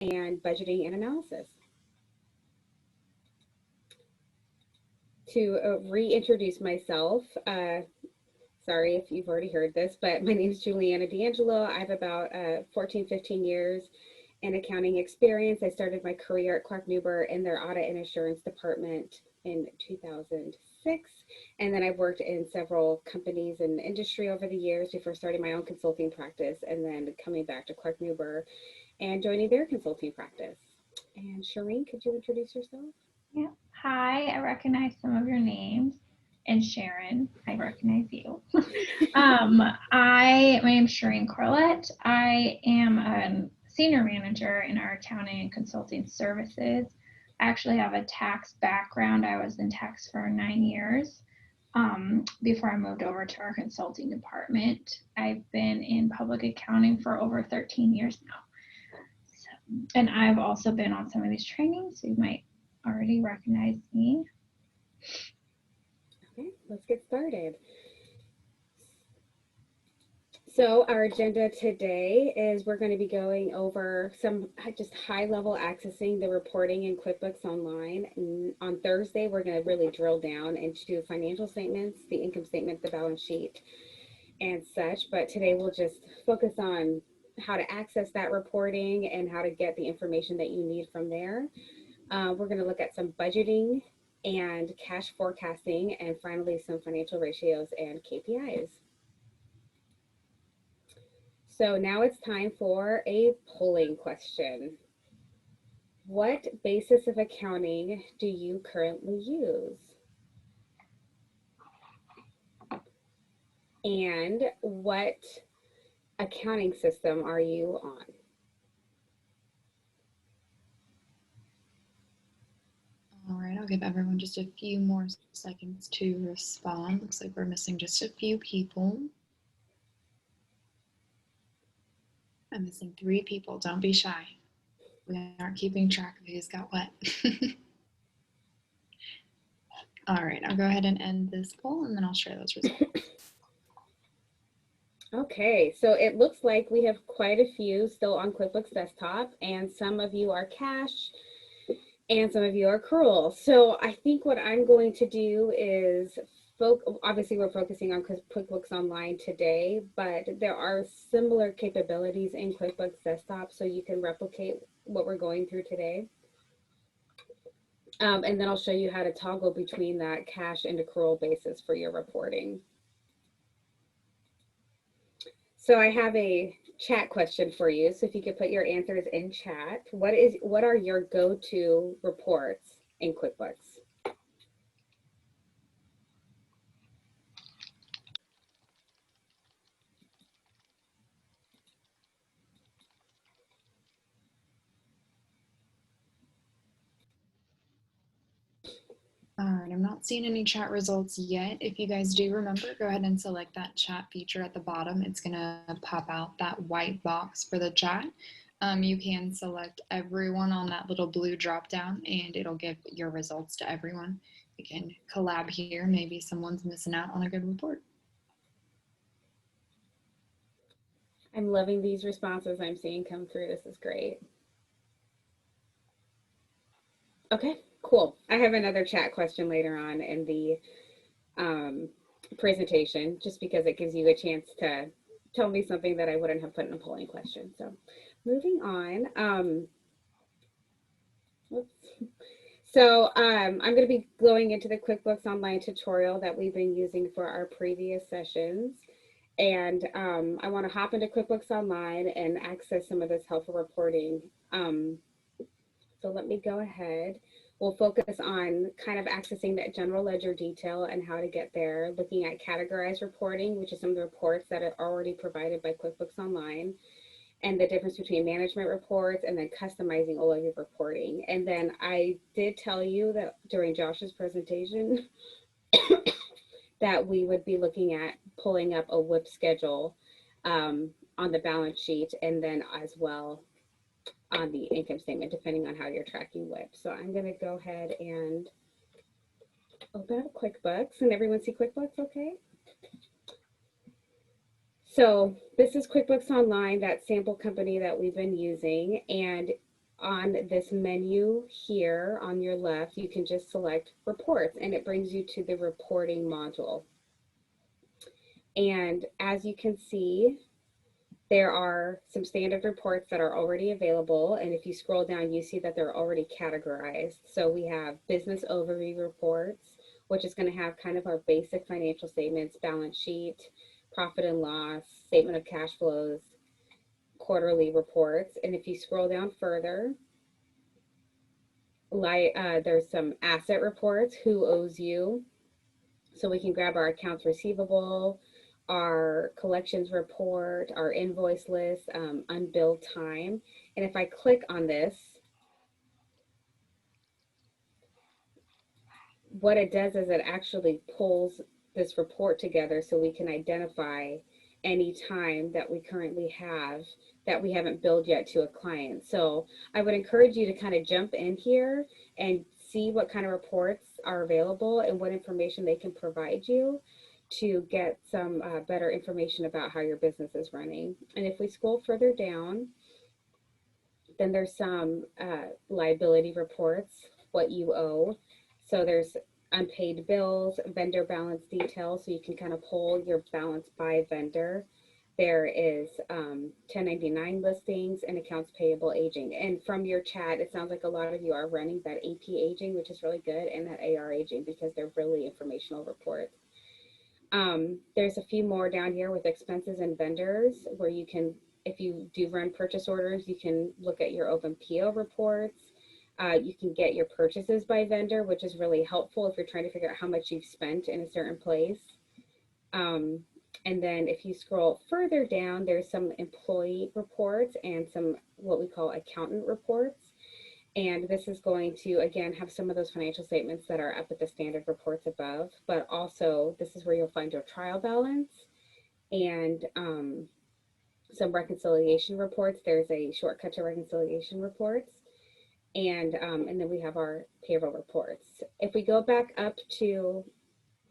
and budgeting and analysis. To reintroduce myself, sorry if you've already heard this, but my name is Juliana D'Angelo. I have about 14, 15 years in accounting experience. I started my career at Clark Newber in their audit and assurance department in 2006. And then I've worked in several companies and industry over the years before starting my own consulting practice and then coming back to Clark Newber and joining their consulting practice. And Shireen, could you introduce yourself? Yeah. Hi, I recognize some of your names. And Sharon, I recognize you. My name is Shireen Corlett. I am a senior manager in our accounting and consulting services. I actually have a tax background. I was in tax for 9 years before I moved over to our consulting department. I've been in public accounting for over 13 years now. And I've also been on some of these trainings, so you might already recognize me. Okay, let's get started. So our agenda today is we're going to be going over some just high-level accessing the reporting in QuickBooks Online. And on Thursday, we're going to really drill down into financial statements, the income statement, the balance sheet, and such. But today we'll just focus on how to access that reporting and how to get the information that you need from there. We're going to look at some budgeting and cash forecasting, and finally some financial ratios and KPIs. So now it's time for a polling question. What basis of accounting do you currently use? And what accounting system are you on? All right, I'll give everyone just a few more seconds to respond. Looks like we're missing just a few people. I'm missing 3 people. Don't be shy. We aren't keeping track of who's got what. All right, I'll go ahead and end this poll and then I'll share those results. Okay, so it looks like we have quite a few still on QuickBooks Desktop, and some of you are cash and some of you are accrual. So I think what I'm going to do is, obviously we're focusing on QuickBooks Online today, but there are similar capabilities in QuickBooks Desktop, so you can replicate what we're going through today. And then I'll show you how to toggle between that cash and accrual basis for your reporting. So I have a chat question for you. So if you could put your answers in chat, what are your go-to reports in QuickBooks? All right, I'm not seeing any chat results yet. If you guys do remember, go ahead and select that chat feature at the bottom. It's gonna pop out that white box for the chat. You can select everyone on that little blue drop down and it'll give your results to everyone. You can collab here. Maybe someone's missing out on a good report. I'm loving these responses I'm seeing come through. This is great. Okay, cool. I have another chat question later on in the presentation, just because it gives you a chance to tell me something that I wouldn't have put in a polling question. So moving on. So I'm going to be going into the QuickBooks Online tutorial that we've been using for our previous sessions. And I want to hop into QuickBooks Online and access some of this helpful reporting. So let me go ahead. We'll focus on kind of accessing that general ledger detail and how to get there, looking at categorized reporting, which is some of the reports that are already provided by QuickBooks Online, and the difference between management reports and then customizing all of your reporting. And then I did tell you that during Josh's presentation that we would be looking at pulling up a WIP schedule on the balance sheet, and then as well on the income statement, depending on how you're tracking WIP. So I'm going to go ahead and open up QuickBooks, and everyone see QuickBooks okay? So this is QuickBooks Online, that sample company that we've been using, and on this menu here on your left, you can just select reports and it brings you to the reporting module. And as you can see, there are some standard reports that are already available. And if you scroll down, you see that they're already categorized. So we have business overview reports, which is going to have kind of our basic financial statements, balance sheet, profit and loss, statement of cash flows, quarterly reports. And if you scroll down further, there's some asset reports, who owes you. So we can grab our accounts receivable, our collections report, our invoice list, unbilled time. And if I click on this, what it does is it actually pulls this report together so we can identify any time that we currently have that we haven't billed yet to a client. So I would encourage you to kind of jump in here and see what kind of reports are available and what information they can provide you to get some better information about how your business is running. And if we scroll further down, then there's some liability reports, what you owe. So there's unpaid bills, vendor balance details, so you can kind of pull your balance by vendor. There is 1099 listings and accounts payable aging. And from your chat, it sounds like a lot of you are running that AP aging, which is really good, and that AR aging because they're really informational reports. There's a few more down here with expenses and vendors where you can, if you do run purchase orders, you can look at your open PO reports. You can get your purchases by vendor, which is really helpful if you're trying to figure out how much you've spent in a certain place. And then if you scroll further down, there's some employee reports and some what we call accountant reports. And this is going to, again, have some of those financial statements that are up at the standard reports above, but also this is where you'll find your trial balance and some reconciliation reports. There's a shortcut to reconciliation reports. And then we have our payroll reports. If we go back up to,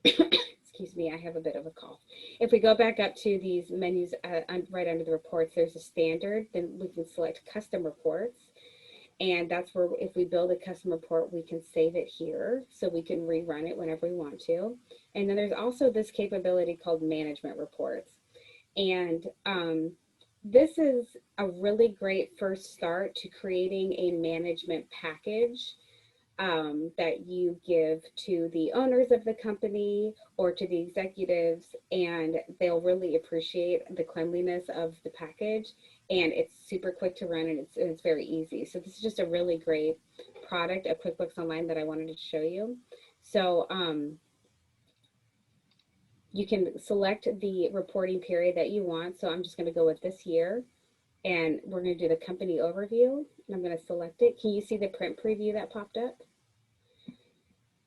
excuse me, I have a bit of a cough. If we go back up to these menus right under the reports, there's a standard, then we can select custom reports. And that's where if we build a custom report, we can save it here so we can rerun it whenever we want to. And then there's also this capability called management reports. And this is a really great first start to creating a management package that you give to the owners of the company or to the executives, and they'll really appreciate the cleanliness of the package, and it's super quick to run, and it's very easy. So this is just a really great product of QuickBooks Online that I wanted to show you. So you can select the reporting period that you want. So I'm just going to go with this year, and we're going to do the company overview, and I'm going to select it. Can you see the print preview that popped up?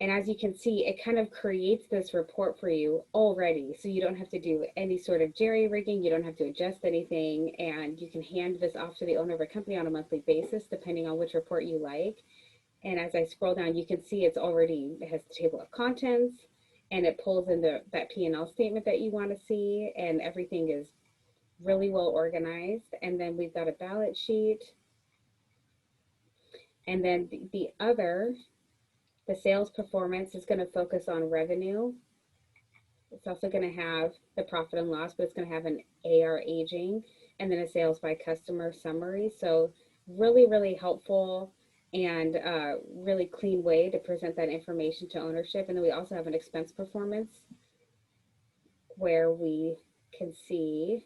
And as you can see, it kind of creates this report for you already. So you don't have to do any sort of jerry rigging. You don't have to adjust anything. And you can hand this off to the owner of a company on a monthly basis, depending on which report you like. And as I scroll down, you can see it has the table of contents, and it pulls in that P&L statement that you want to see. And everything is really well organized. And then we've got a balance sheet. And then the sales performance is going to focus on revenue. It's also going to have the profit and loss, but it's going to have an AR aging and then a sales by customer summary. So really, really helpful and really clean way to present that information to ownership. And then we also have an expense performance where we can see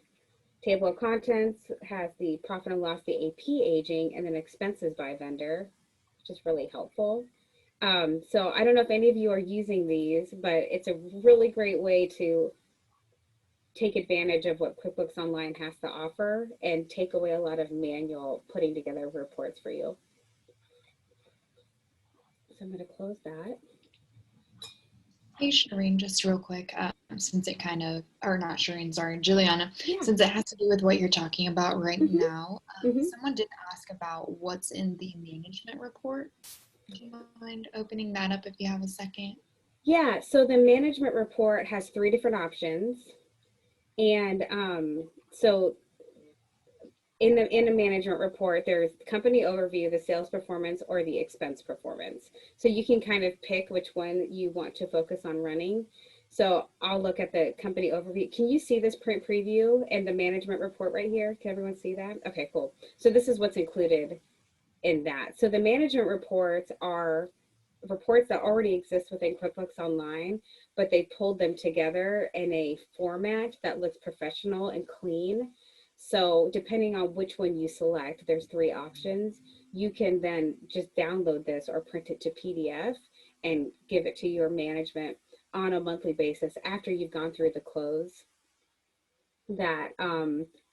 table of contents has the profit and loss, the AP aging, and then expenses by vendor, which is really helpful. So I don't know if any of you are using these, but it's a really great way to take advantage of what QuickBooks Online has to offer and take away a lot of manual putting together reports for you. So I'm going to close that. Hey, Shireen, just real quick, since it kind of, or not Shireen, sorry, Juliana, Yeah. since it has to do with what you're talking about right now, Mhm. someone did ask about what's in the management report. Do you mind opening that up if you have a second? Yeah, so the management report has 3 different options. And so in the management report, there's company overview, the sales performance, or the expense performance. So you can kind of pick which one you want to focus on running. So I'll look at the company overview. Can you see this print preview and the management report right here? Can everyone see that? Okay, cool. So this is what's included in that. So the management reports are reports that already exist within QuickBooks Online, but they pulled them together in a format that looks professional and clean. So depending on which one you select, there's 3 options. You can then just download this or print it to PDF and give it to your management on a monthly basis after you've gone through the close that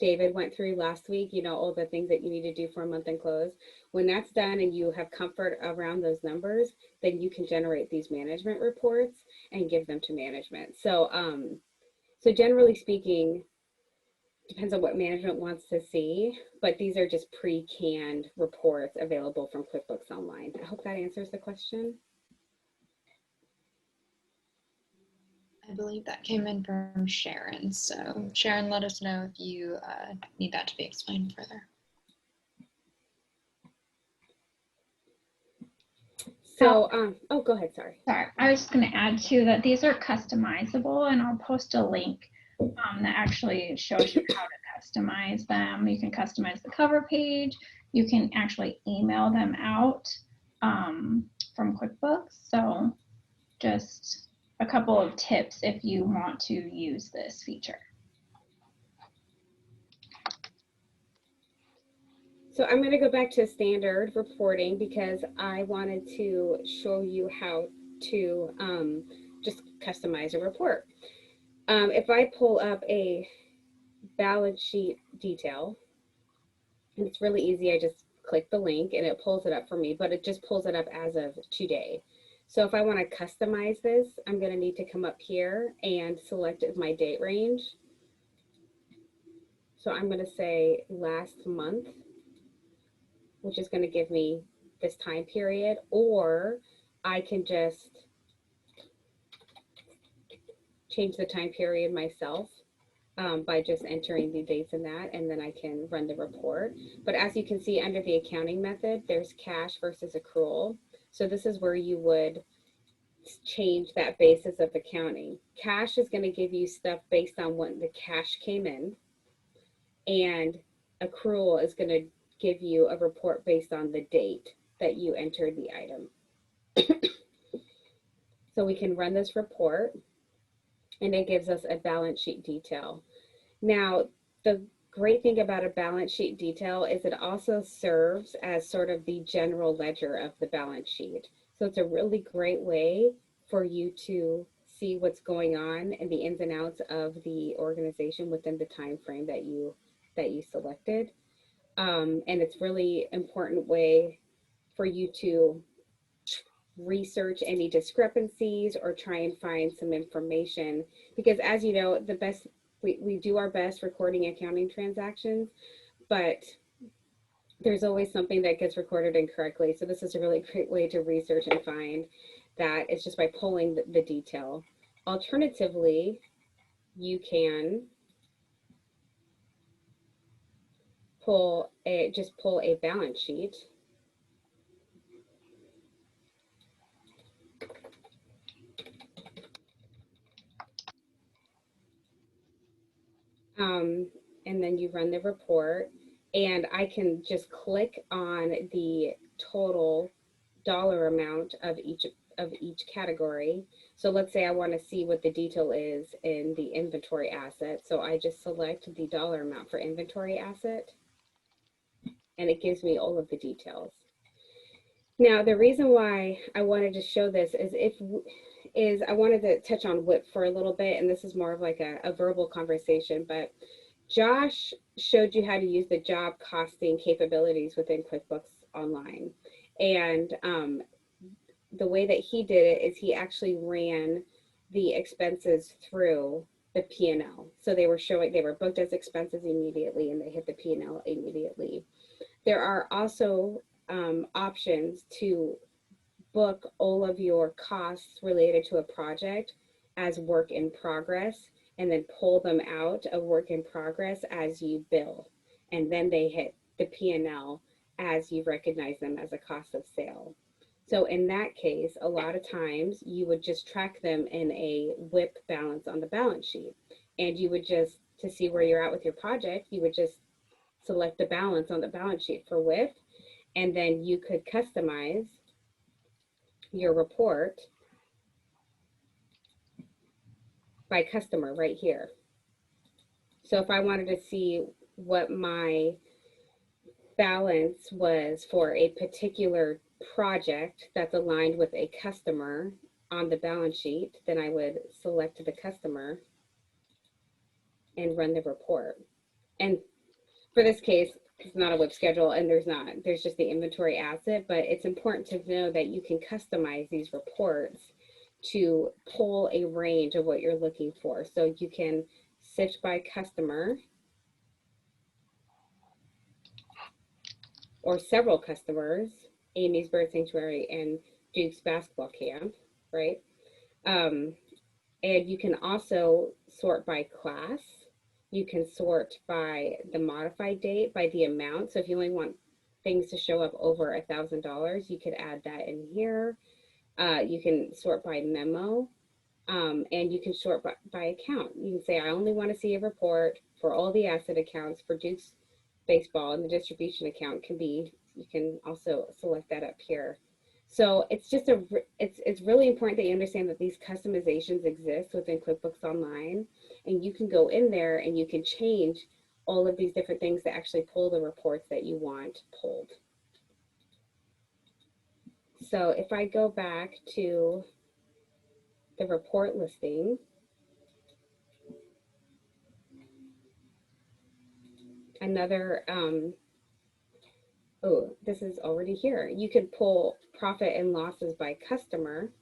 David went through last week, you know, all the things that you need to do for a month and close. When that's done and you have comfort around those numbers, then you can generate these management reports and give them to management. So, so generally speaking, depends on what management wants to see, but these are just pre-canned reports available from QuickBooks Online. I hope that answers the question. I believe that came in from Sharon. So Sharon, let us know if you need that to be explained further. So, oh, go ahead, sorry. Sorry, I was just going to add too that these are customizable, and I'll post a link that actually shows you how to customize them. You can customize the cover page. You can actually email them out from QuickBooks. So just a couple of tips if you want to use this feature. So I'm going to go back to standard reporting because I wanted to show you how to just customize a report. If I pull up a balance sheet detail, and it's really easy, I just click the link and it pulls it up for me, but it just pulls it up as of today. So if I want to customize this, I'm going to need to come up here and select my date range. So I'm going to say last month, which is going to give me this time period, or I can just change the time period myself by just entering the dates in that, and then I can run the report. But as you can see under the accounting method, there's cash versus accrual. So this is where you would change that basis of accounting. Cash is going to give you stuff based on when the cash came in, and accrual is going to give you a report based on the date that you entered the item. So we can run this report and it gives us a balance sheet detail. Now, the great thing about a balance sheet detail is it also serves as sort of the general ledger of the balance sheet. So it's a really great way for you to see what's going on and the ins and outs of the organization within the time frame that you selected. And it's really important way for you to research any discrepancies or try and find some information, because as you know, the best we do our best recording accounting transactions, but there's always something that gets recorded incorrectly. So this is a really great way to research and find that. It's just by pulling the detail. Alternatively, you can pull a balance sheet. And then you run the report, and I can just click on the total dollar amount of each category. So let's say I want to see what the detail is in the inventory asset. So I just select the dollar amount for inventory asset, and it gives me all of the details. Now, the reason why I wanted to show this is I wanted to touch on WIP for a little bit, and this is more of like a verbal conversation, but Josh showed you how to use the job costing capabilities within QuickBooks Online. And the way that he did it is he actually ran the expenses through the P&L. So they were booked as expenses immediately, and they hit the P&L immediately. There are also options to book all of your costs related to a project as work in progress, and then pull them out of work in progress as you bill. and then they hit the P&L as you recognize them as a cost of sale. So in that case, a lot of times you would just track them in a WIP balance on the balance sheet. And you would just, to see where you're at with your project, you would just select the balance on the balance sheet for WIP, and then you could customize your report by customer right here. So if I wanted to see what my balance was for a particular project that's aligned with a customer on the balance sheet, then I would select the customer and run the report. And for this case, it's not a WIP schedule, and there's just the inventory asset, but it's important to know that you can customize these reports to pull a range of what you're looking for. So you can sift by customer or several customers, Amy's Bird Sanctuary and Duke's basketball camp, right? And you can also sort by class. You can sort by the modified date, by the amount. So if you only want things to show up over $1,000, you could add that in here. You can sort by memo, and you can sort by account. You can say, I only want to see a report for all the asset accounts for Duke's baseball, and the distribution account can be, you can also select that up here. So it's just it's really important that you understand that these customizations exist within QuickBooks Online, and you can go in there and you can change all of these different things to actually pull the reports that you want pulled. So if I go back to the report listing, another, oh, this is already here. You could pull profit and losses by customer.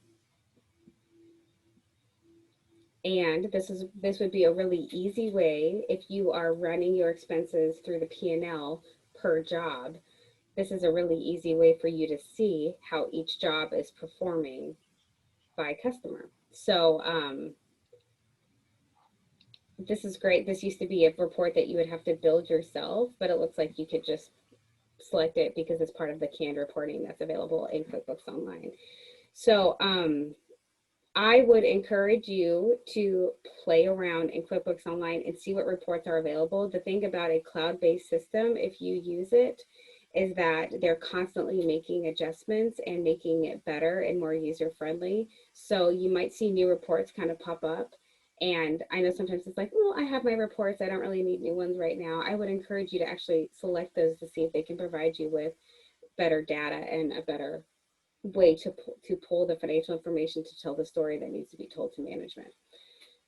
And this would be a really easy way if you are running your expenses through the P&L per job. This is a really easy way for you to see how each job is performing by customer. So this is great. This used to be a report that you would have to build yourself, but it looks like you could just select it because it's part of the canned reporting that's available in QuickBooks Online. So I would encourage you to play around in QuickBooks Online and see what reports are available. The thing about a cloud-based system, if you use it, is that they're constantly making adjustments and making it better and more user-friendly. So you might see new reports kind of pop up. And I know sometimes it's like, well, I have my reports, I don't really need new ones right now. I would encourage you to actually select those to see if they can provide you with better data and a better way to pull the financial information to tell the story that needs to be told to management.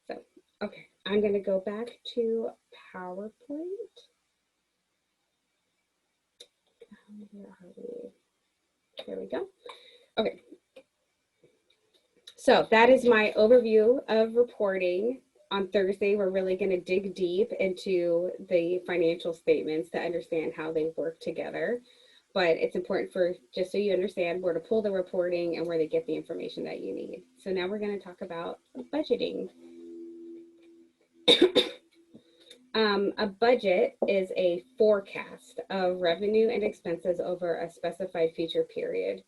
So, okay, I'm going to go back to PowerPoint. Where are we? There we go. Okay. So that is my overview of reporting. On Thursday, we're really going to dig deep into the financial statements to understand how they work together. But it's important for, just so you understand where to pull the reporting and where to get the information that you need. So now we're going to talk about budgeting. A budget is a forecast of revenue and expenses over a specified future period.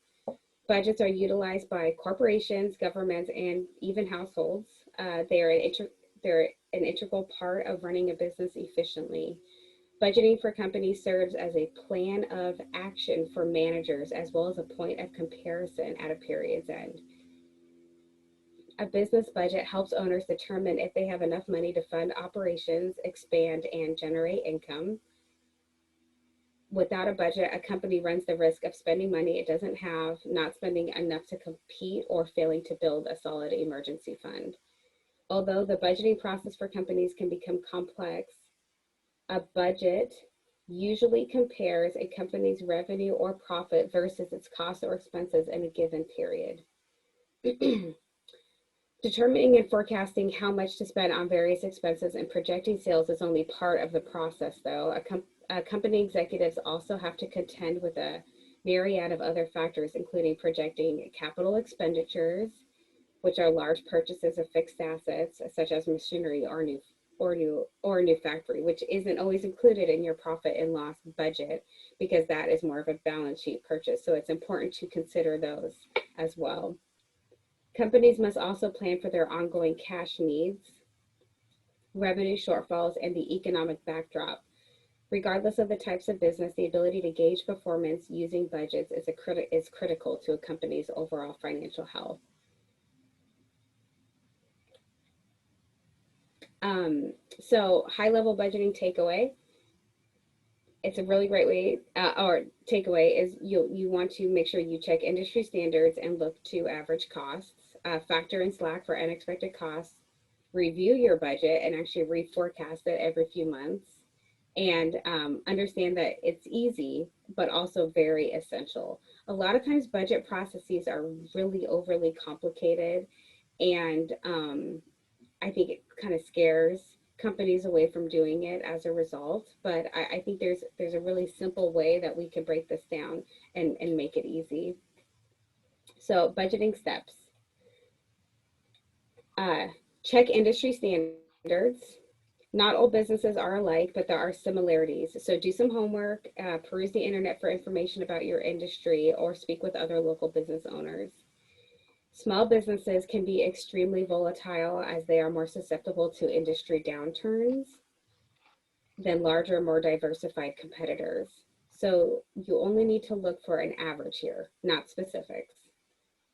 Budgets are utilized by corporations, governments, and even households. They're an integral part of running a business efficiently. Budgeting for companies serves as a plan of action for managers as well as a point of comparison at a period's end. A business budget helps owners determine if they have enough money to fund operations, expand, and generate income. Without a budget, a company runs the risk of spending money it doesn't have, not spending enough to compete, or failing to build a solid emergency fund. Although the budgeting process for companies can become complex, a budget usually compares a company's revenue or profit versus its costs or expenses in a given period. Determining and forecasting how much to spend on various expenses and projecting sales is only part of the process, though. Company executives also have to contend with a myriad of other factors, including projecting capital expenditures, which are large purchases of fixed assets, such as machinery or new or a new factory, which isn't always included in your profit and loss budget because that is more of a balance sheet purchase. So it's important to consider those as well. Companies must also plan for their ongoing cash needs, revenue shortfalls, and the economic backdrop. Regardless of the types of business, the ability to gauge performance using budgets is critical to a company's overall financial health. So high-level budgeting takeaway. It's a really great way, or takeaway is you want to make sure you check industry standards and look to average costs, factor in slack for unexpected costs, review your budget and actually reforecast it every few months, and understand that it's easy, but also very essential. A lot of times budget processes are really overly complicated, and I think it kind of scares companies away from doing it as a result. But I think there's a really simple way that we can break this down and make it easy. So budgeting steps. Check industry standards. Not all businesses are alike, but there are similarities. So do some homework, peruse the internet for information about your industry, or speak with other local business owners. Small businesses can be extremely volatile as they are more susceptible to industry downturns than larger, more diversified competitors. So you only need to look for an average here, not specifics.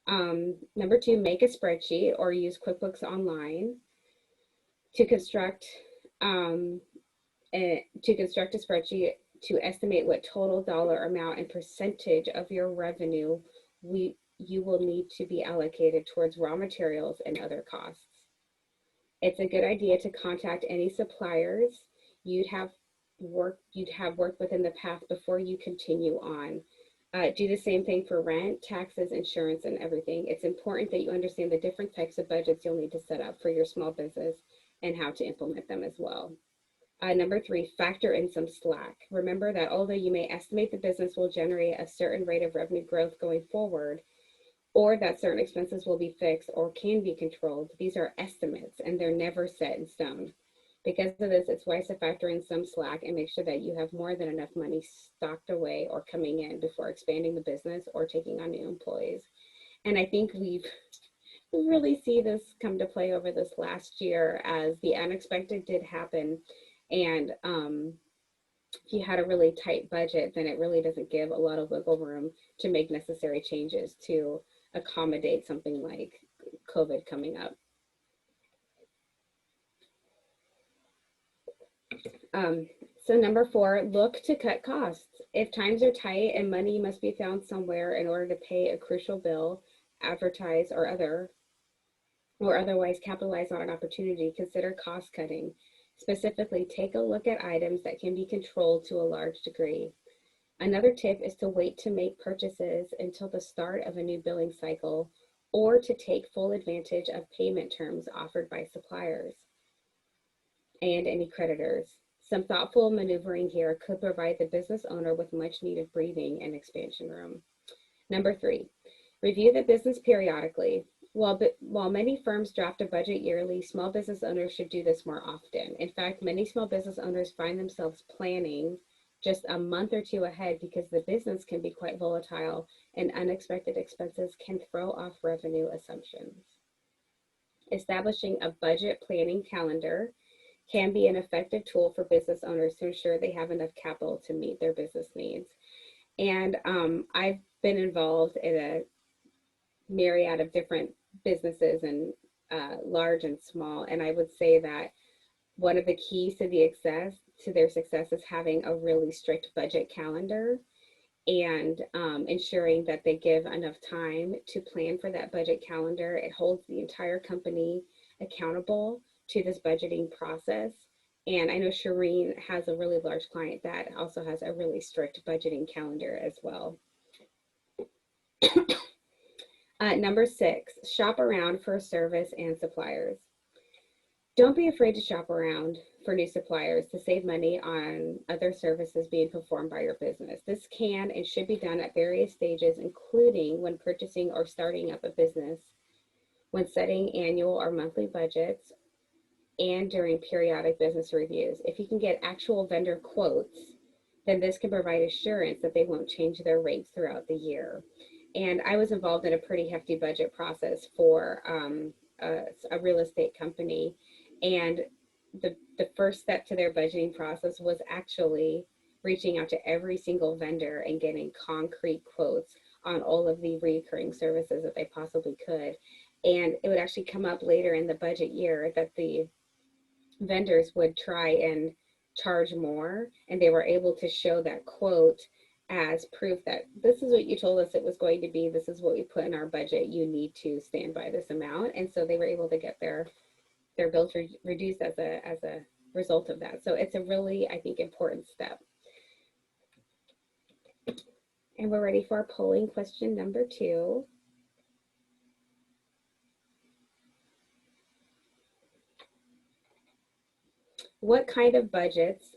Number two, make a spreadsheet or use QuickBooks Online to construct a spreadsheet to estimate what total dollar amount and percentage of your revenue you will need to be allocated towards raw materials and other costs. It's a good idea to contact any suppliers you'd have worked with in the past before you continue on. Do the same thing for rent, taxes, insurance, and everything. It's important that you understand the different types of budgets you'll need to set up for your small business and how to implement them as well. Number three, factor in some slack. Remember that although you may estimate the business will generate a certain rate of revenue growth going forward, or that certain expenses will be fixed or can be controlled, these are estimates and they're never set in stone. Because of this, it's wise to factor in some slack and make sure that you have more than enough money stocked away or coming in before expanding the business or taking on new employees. And I think we really see this come to play over this last year as the unexpected did happen. And if you had a really tight budget, then it really doesn't give a lot of wiggle room to make necessary changes to accommodate something like COVID coming up. So number four, look to cut costs. If times are tight and money must be found somewhere in order to pay a crucial bill, advertise, or otherwise capitalize on an opportunity, consider cost cutting. Specifically, take a look at items that can be controlled to a large degree. Another tip is to wait to make purchases until the start of a new billing cycle, or to take full advantage of payment terms offered by suppliers and any creditors. Some thoughtful maneuvering here could provide the business owner with much needed breathing and expansion room. Number three, review the business periodically. While many firms draft a budget yearly, small business owners should do this more often. In fact, many small business owners find themselves planning just a month or two ahead because the business can be quite volatile and unexpected expenses can throw off revenue assumptions. Establishing a budget planning calendar can be an effective tool for business owners to ensure they have enough capital to meet their business needs. And I've been involved in a myriad of different businesses, and large and small, and I would say that one of the keys to their success is having a really strict budget calendar and ensuring that they give enough time to plan for that budget calendar. It holds the entire company accountable to this budgeting process. And I know Shireen has a really large client that also has a really strict budgeting calendar as well. Number six, shop around for service and suppliers. Don't be afraid to shop around for new suppliers to save money on other services being performed by your business. This can and should be done at various stages, including when purchasing or starting up a business, when setting annual or monthly budgets, and during periodic business reviews. If you can get actual vendor quotes, then this can provide assurance that they won't change their rates throughout the year. And I was involved in a pretty hefty budget process for a real estate company. And the first step to their budgeting process was actually reaching out to every single vendor and getting concrete quotes on all of the recurring services that they possibly could. And it would actually come up later in the budget year that the vendors would try and charge more, and they were able to show that quote as proof that this is what you told us it was going to be, this is what we put in our budget, you need to stand by this amount. And so they were able to get their bills reduced as a result of that. So it's a really, I think, important step. And we're ready for our polling question number 2. What kind of budgets,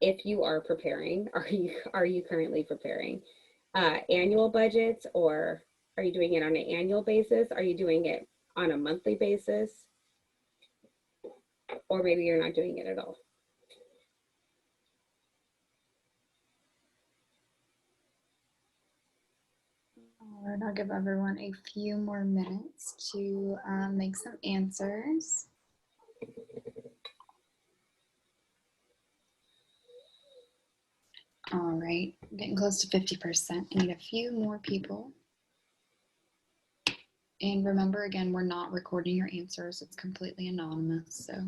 if you are preparing, are you currently preparing? Annual budgets, or are you doing it on an annual basis? Are you doing it on a monthly basis? Or maybe you're not doing it at all. All right, I'll give everyone a few more minutes to make some answers. All right, getting close to 50%. I need a few more people. And remember, again, we're not recording your answers. It's completely anonymous, so.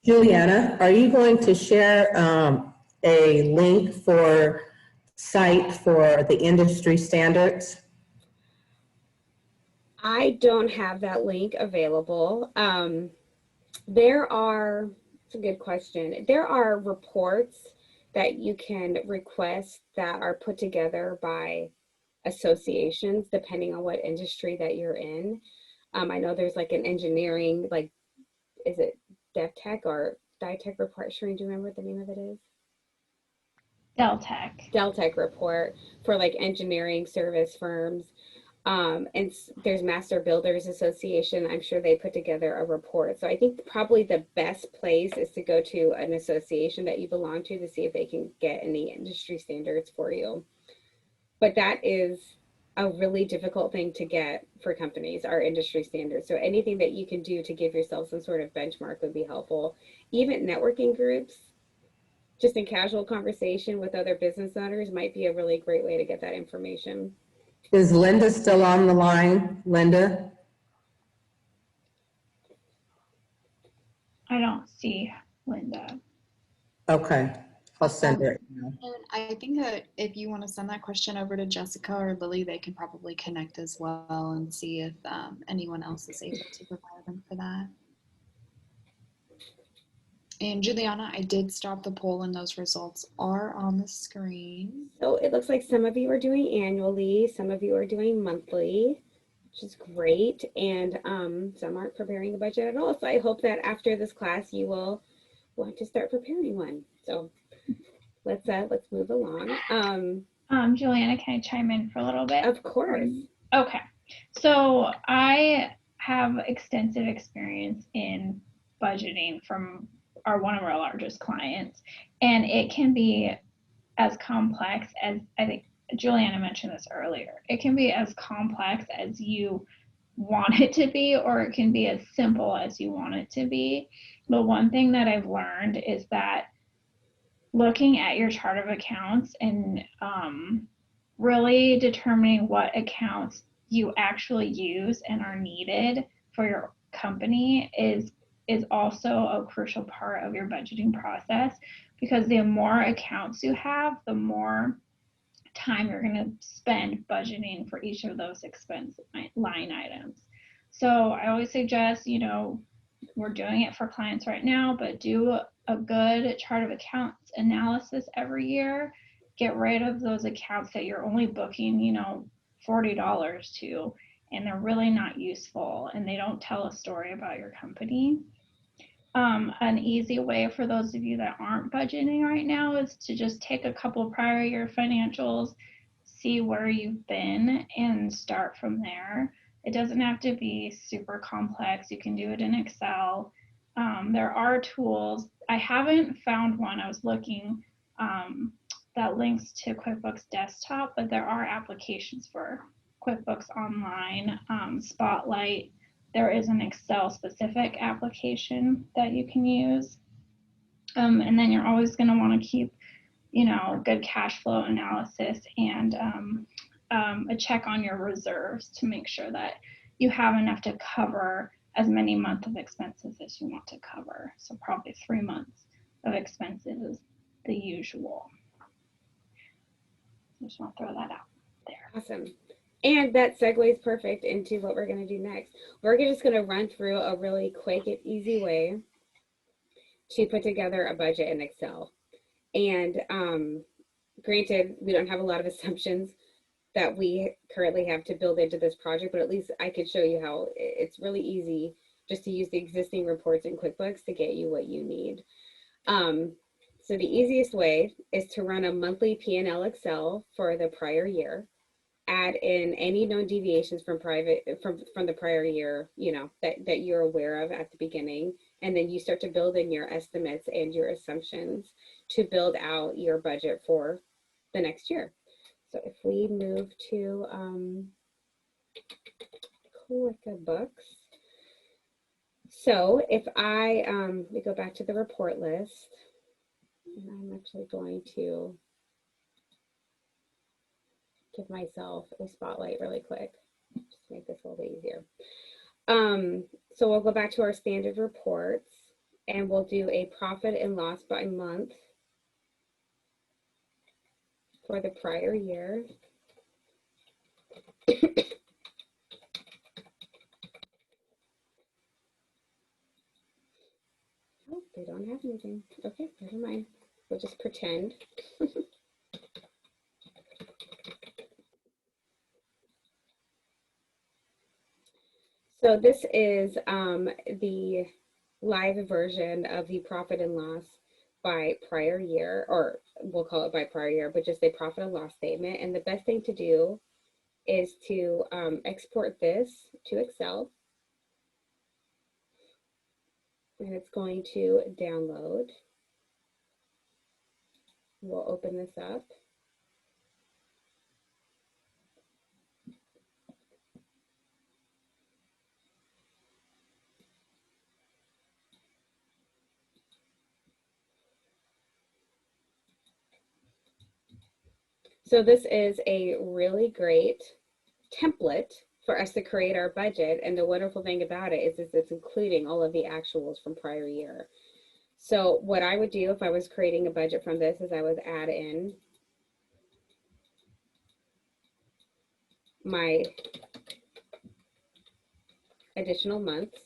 Juliana, are you going to share a link for site for the industry standards? I don't have that link available. It's a good question. There are reports that you can request that are put together by associations, depending on what industry that you're in. I know there's like an engineering, like, is it DevTech or DiTech report? Shereen, do you remember what the name of it is? Deltech report for like engineering service firms. And there's Master Builders Association. I'm sure they put together a report. So I think probably the best place is to go to an association that you belong to see if they can get any industry standards for you. But that is a really difficult thing to get for companies, our industry standards. So anything that you can do to give yourself some sort of benchmark would be helpful. Even networking groups, just in casual conversation with other business owners, might be a really great way to get that information. Is Linda still on the line? Linda? I don't see Linda. Okay, I'll send her. And I think that if you want to send that question over to Jessica or Lily, they can probably connect as well and see if anyone else is able to provide them for that. And Juliana, I did stop the poll and those results are on the screen. So it looks like some of you are doing annually, some of you are doing monthly, which is great. And some aren't preparing a budget at all. So I hope that after this class, you will want to start preparing one. So let's move along. Juliana, can I chime in for a little bit? Of course. Okay. So I have extensive experience in budgeting from one of our largest clients, and it can be as complex as, I think Juliana mentioned this earlier, it can be as complex as you want it to be, or it can be as simple as you want it to be. But one thing that I've learned is that looking at your chart of accounts and really determining what accounts you actually use and are needed for your company is also a crucial part of your budgeting process, because the more accounts you have, the more time you're going to spend budgeting for each of those expense line items. So I always suggest, we're doing it for clients right now, but do a good chart of accounts analysis every year. Get rid of those accounts that you're only booking, $40 to, and they're really not useful and they don't tell a story about your company. An easy way for those of you that aren't budgeting right now is to just take a couple prior year financials, see where you've been, and start from there. It doesn't have to be super complex. You can do it in Excel. there are tools. I haven't found one. I was looking that links to QuickBooks Desktop, but there are applications for QuickBooks Online, Spotlight. There is an Excel specific application that you can use. And then you're always going to want to keep, you know, good cash flow analysis and a check on your reserves to make sure that you have enough to cover as many months of expenses as you want to cover. So probably 3 months of expenses is the usual. I just want to throw that out there. Awesome. And that segues perfect into what we're going to do next. We're just going to run through a really quick and easy way to put together a budget in Excel. And granted, we don't have a lot of assumptions that we currently have to build into this project, but at least I could show you how it's really easy just to use the existing reports in QuickBooks to get you what you need. So the easiest way is to run a monthly P&L Excel for the prior year, add in any known deviations from the prior year, you know, that you're aware of at the beginning, and then you start to build in your estimates and your assumptions to build out your budget for the next year. So if we move to QuickBooks, so if we go back to the report list, and I'm actually going to give myself a spotlight really quick, just to make this a little bit easier. So we'll go back to our standard reports and we'll do a profit and loss by month for the prior year. Oh, they don't have anything. Okay, never mind. We'll just pretend. So this is the live version of the profit and loss by prior year, or we'll call it by prior year, but just a profit and loss statement. And the best thing to do is to export this to Excel. And it's going to download. We'll open this up. So this is a really great template for us to create our budget. And the wonderful thing about it is it's including all of the actuals from prior year. So what I would do if I was creating a budget from this is I would add in my additional months.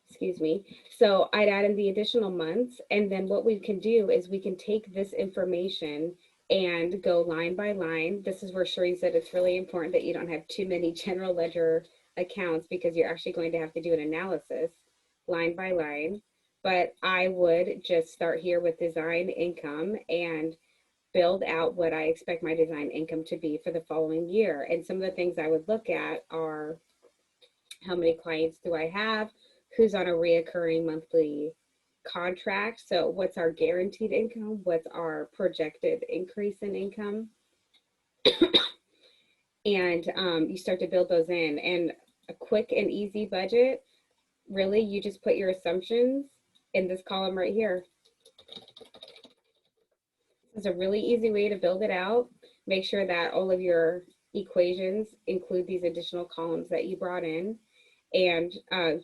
Excuse me. So I'd add in the additional months, and then what we can do is we can take this information and go line by line. This is where Sheree said it's really important that you don't have too many general ledger accounts because you're actually going to have to do an analysis line by line. But I would just start here with design income and build out what I expect my design income to be for the following year. And some of the things I would look at are how many clients do I have, who's on a reoccurring monthly contract. So what's our guaranteed income? What's our projected increase in income? And you start to build those in. And a quick and easy budget, really, you just put your assumptions in this column right here. This is a really easy way to build it out. Make sure that all of your equations include these additional columns that you brought in, and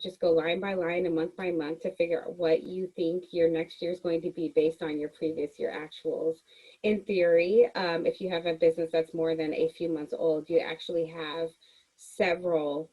just go line by line and month by month to figure out what you think your next year is going to be based on your previous year actuals. In theory, if you have a business that's more than a few months old, you actually have several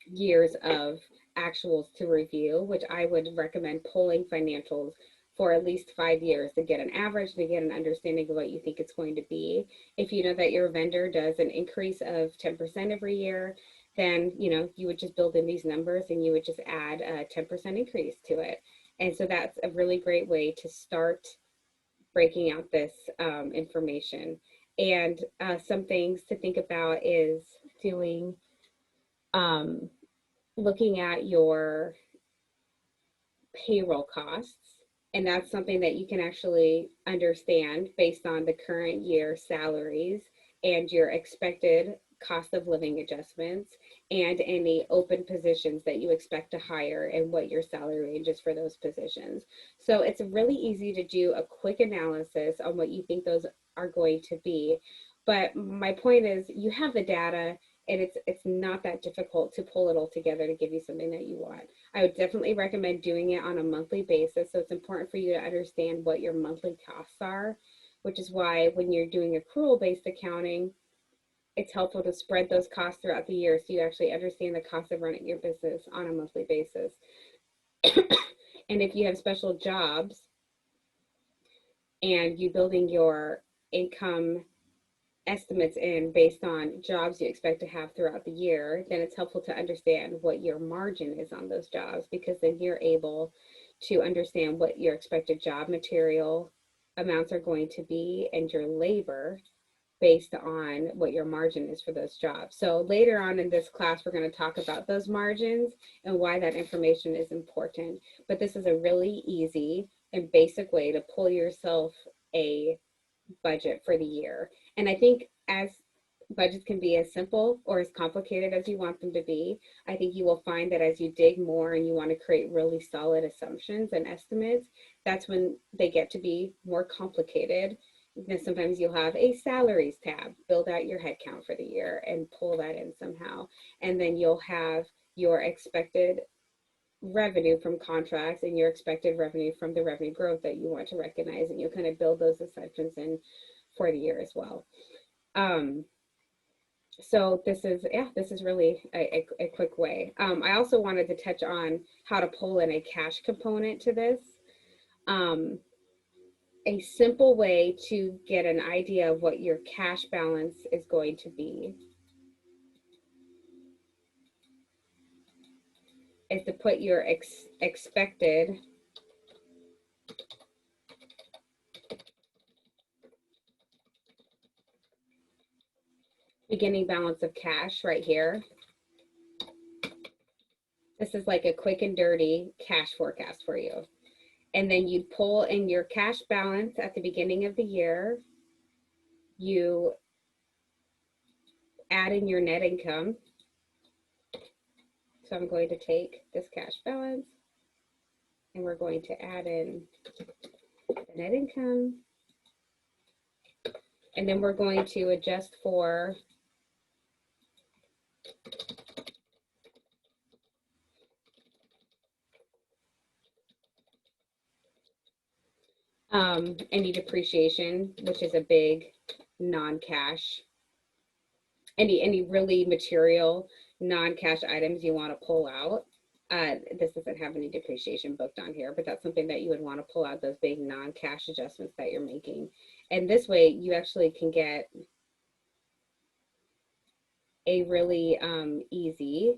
years of actuals to review, which I would recommend pulling financials for at least 5 years to get an average, to get an understanding of what you think it's going to be. If you know that your vendor does an increase of 10% every year, then you would just build in these numbers and you would just add a 10% increase to it. And so that's a really great way to start breaking out this information. And some things to think about is doing, looking at your payroll costs. And that's something that you can actually understand based on the current year salaries and your expected cost of living adjustments and any open positions that you expect to hire and what your salary range is for those positions. So it's really easy to do a quick analysis on what you think those are going to be. But my point is you have the data, and it's not that difficult to pull it all together to give you something that you want. I would definitely recommend doing it on a monthly basis. So it's important for you to understand what your monthly costs are, which is why when you're doing accrual-based accounting, it's helpful to spread those costs throughout the year so you actually understand the cost of running your business on a monthly basis. And if you have special jobs and you building your income estimates in based on jobs you expect to have throughout the year, then it's helpful to understand what your margin is on those jobs, because then you're able to understand what your expected job material amounts are going to be and your labor based on what your margin is for those jobs. So later on in this class, we're going to talk about those margins and why that information is important. But this is a really easy and basic way to pull yourself a budget for the year. And I think as budgets can be as simple or as complicated as you want them to be, I think you will find that as you dig more and you want to create really solid assumptions and estimates, that's when they get to be more complicated. Then sometimes you'll have a salaries tab, build out your headcount for the year and pull that in somehow. And then you'll have your expected revenue from contracts and your expected revenue from the revenue growth that you want to recognize, and you'll kind of build those assumptions in for the year as well. So this is really a quick way. I also wanted to touch on how to pull in a cash component to this. A simple way to get an idea of what your cash balance is going to be is to put your expected beginning balance of cash right here. This is like a quick and dirty cash forecast for you. And then you pull in your cash balance at the beginning of the year. You add in your net income. So I'm going to take this cash balance and we're going to add in the net income. And then we're going to adjust for any depreciation, which is a big non-cash, any really material non-cash items you want to pull out. This doesn't have any depreciation booked on here, but that's something that you would want to pull out, those big non-cash adjustments that you're making. And this way you actually can get a really easy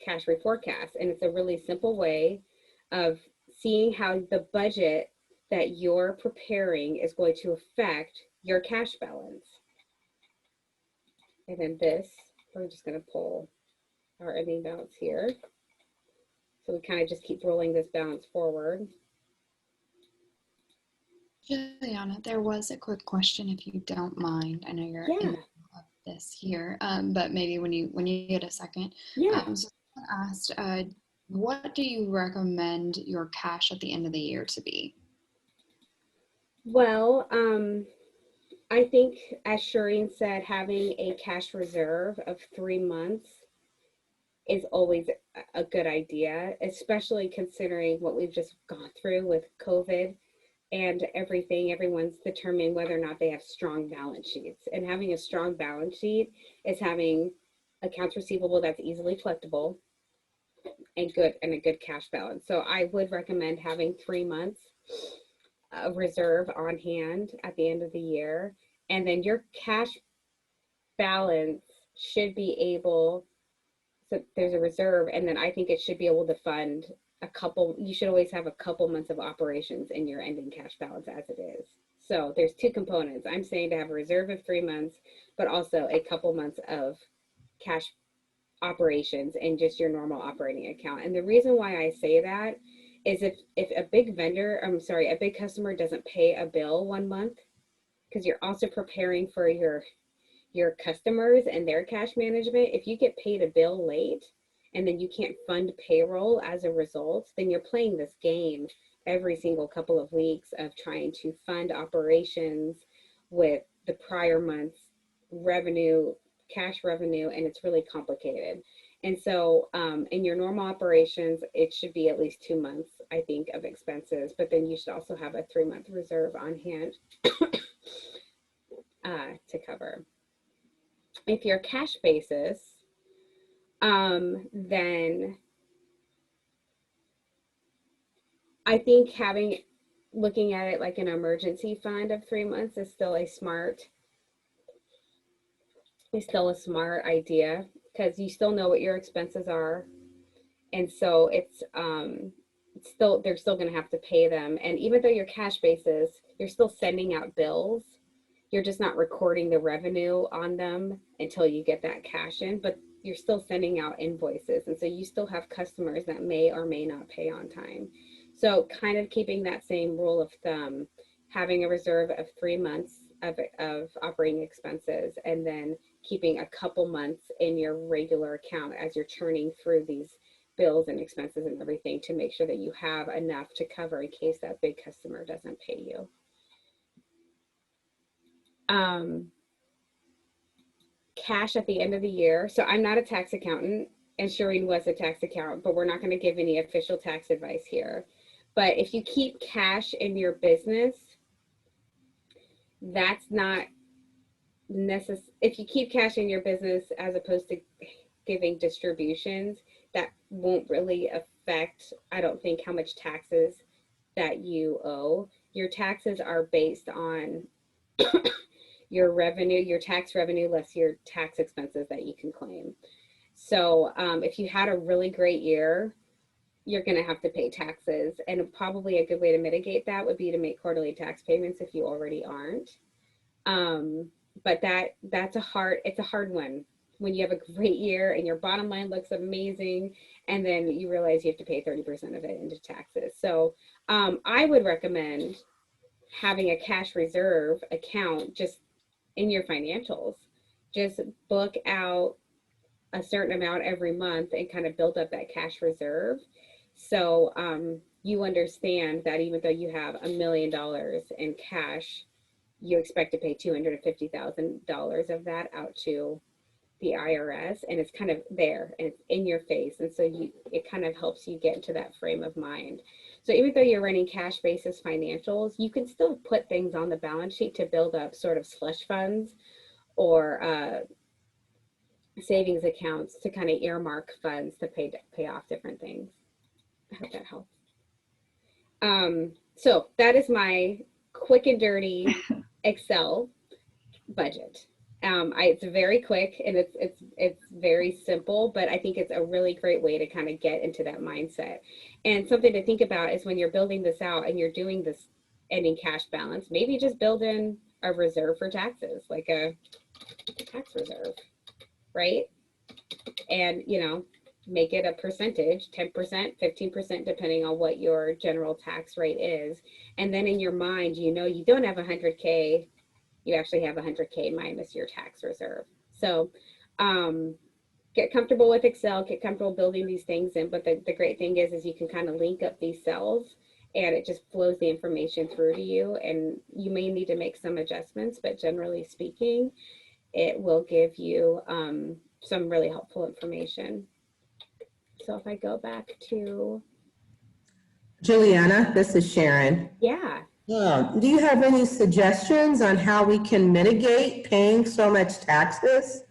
cash reforecast. And it's a really simple way of seeing how the budget that you're preparing is going to affect your cash balance. And then this, we're just going to pull our ending balance here. So we kind of just keep rolling this balance forward. Juliana, there was a quick question, if you don't mind. I know you're in the middle of this here, but maybe when you get a second. So someone asked, what do you recommend your cash at the end of the year to be? Well, I think, as Shireen said, having a cash reserve of 3 months is always a good idea, especially considering what we've just gone through with COVID and everything. Everyone's determining whether or not they have strong balance sheets. And having a strong balance sheet is having accounts receivable that's easily collectible and a good cash balance. So I would recommend having 3 months of reserve on hand at the end of the year. And then your cash balance should be able, so there's a reserve, and then I think it should be able to fund you should always have a couple months of operations in your ending cash balance as it is. So there's two components. I'm saying to have a reserve of 3 months, but also a couple months of cash operations in just your normal operating account. And the reason why I say that is if a big vendor, a big customer doesn't pay a bill 1 month, because you're also preparing for your customers and their cash management. If you get paid a bill late and then you can't fund payroll as a result, then you're playing this game every single couple of weeks of trying to fund operations with the prior month's revenue, cash revenue, and it's really complicated. And so in your normal operations, it should be at least 2 months, I think, of expenses, but then you should also have a 3-month reserve on hand to cover. If you're cash basis, then I think looking at it like an emergency fund of 3 months is still a smart idea, because you still know what your expenses are. And so they're still going to have to pay them. And even though you're cash basis, you're still sending out bills. You're just not recording the revenue on them until you get that cash in, but you're still sending out invoices. And so you still have customers that may or may not pay on time. So kind of keeping that same rule of thumb, having a reserve of 3 months of operating expenses, and then keeping a couple months in your regular account as you're churning through these bills and expenses and everything, to make sure that you have enough to cover in case that big customer doesn't pay you. Cash at the end of the year. So I'm not a tax accountant, and Shireen was a tax accountant, but we're not going to give any official tax advice here. But if you keep cash in your business, that's not necessary. If you keep cash in your business as opposed to giving distributions, that won't really affect, I don't think, how much taxes that you owe. Your taxes are based on your revenue, your tax revenue less your tax expenses that you can claim. So if you had a really great year, you're going to have to pay taxes, and probably a good way to mitigate that would be to make quarterly tax payments if you already aren't. But it's a hard one when you have a great year and your bottom line looks amazing, and then you realize you have to pay 30% of it into taxes. So I would recommend having a cash reserve account just in your financials. Just book out a certain amount every month and kind of build up that cash reserve. So you understand that even though you have $1 million in cash, you expect to pay $250,000 of that out to the IRS, and it's kind of there and it's in your face. And so it kind of helps you get into that frame of mind. So even though you're running cash basis financials, you can still put things on the balance sheet to build up sort of slush funds or savings accounts to kind of earmark funds to pay off different things. I hope that helps. So that is my quick and dirty Excel budget. It's very quick and it's very simple, but I think it's a really great way to kind of get into that mindset. And something to think about is when you're building this out and you're doing this ending cash balance, maybe just build in a reserve for taxes, like a tax reserve, right? And, make it a percentage, 10%, 15%, depending on what your general tax rate is. And then in your mind, you don't have 100K, you actually have 100K minus your tax reserve. So get comfortable with Excel, get comfortable building these things in. But the great thing is you can kind of link up these cells and it just flows the information through to you. And you may need to make some adjustments, but generally speaking, it will give you some really helpful information. So if I go back to... Juliana, this is Sharon. Yeah. Do you have any suggestions on how we can mitigate paying so much taxes?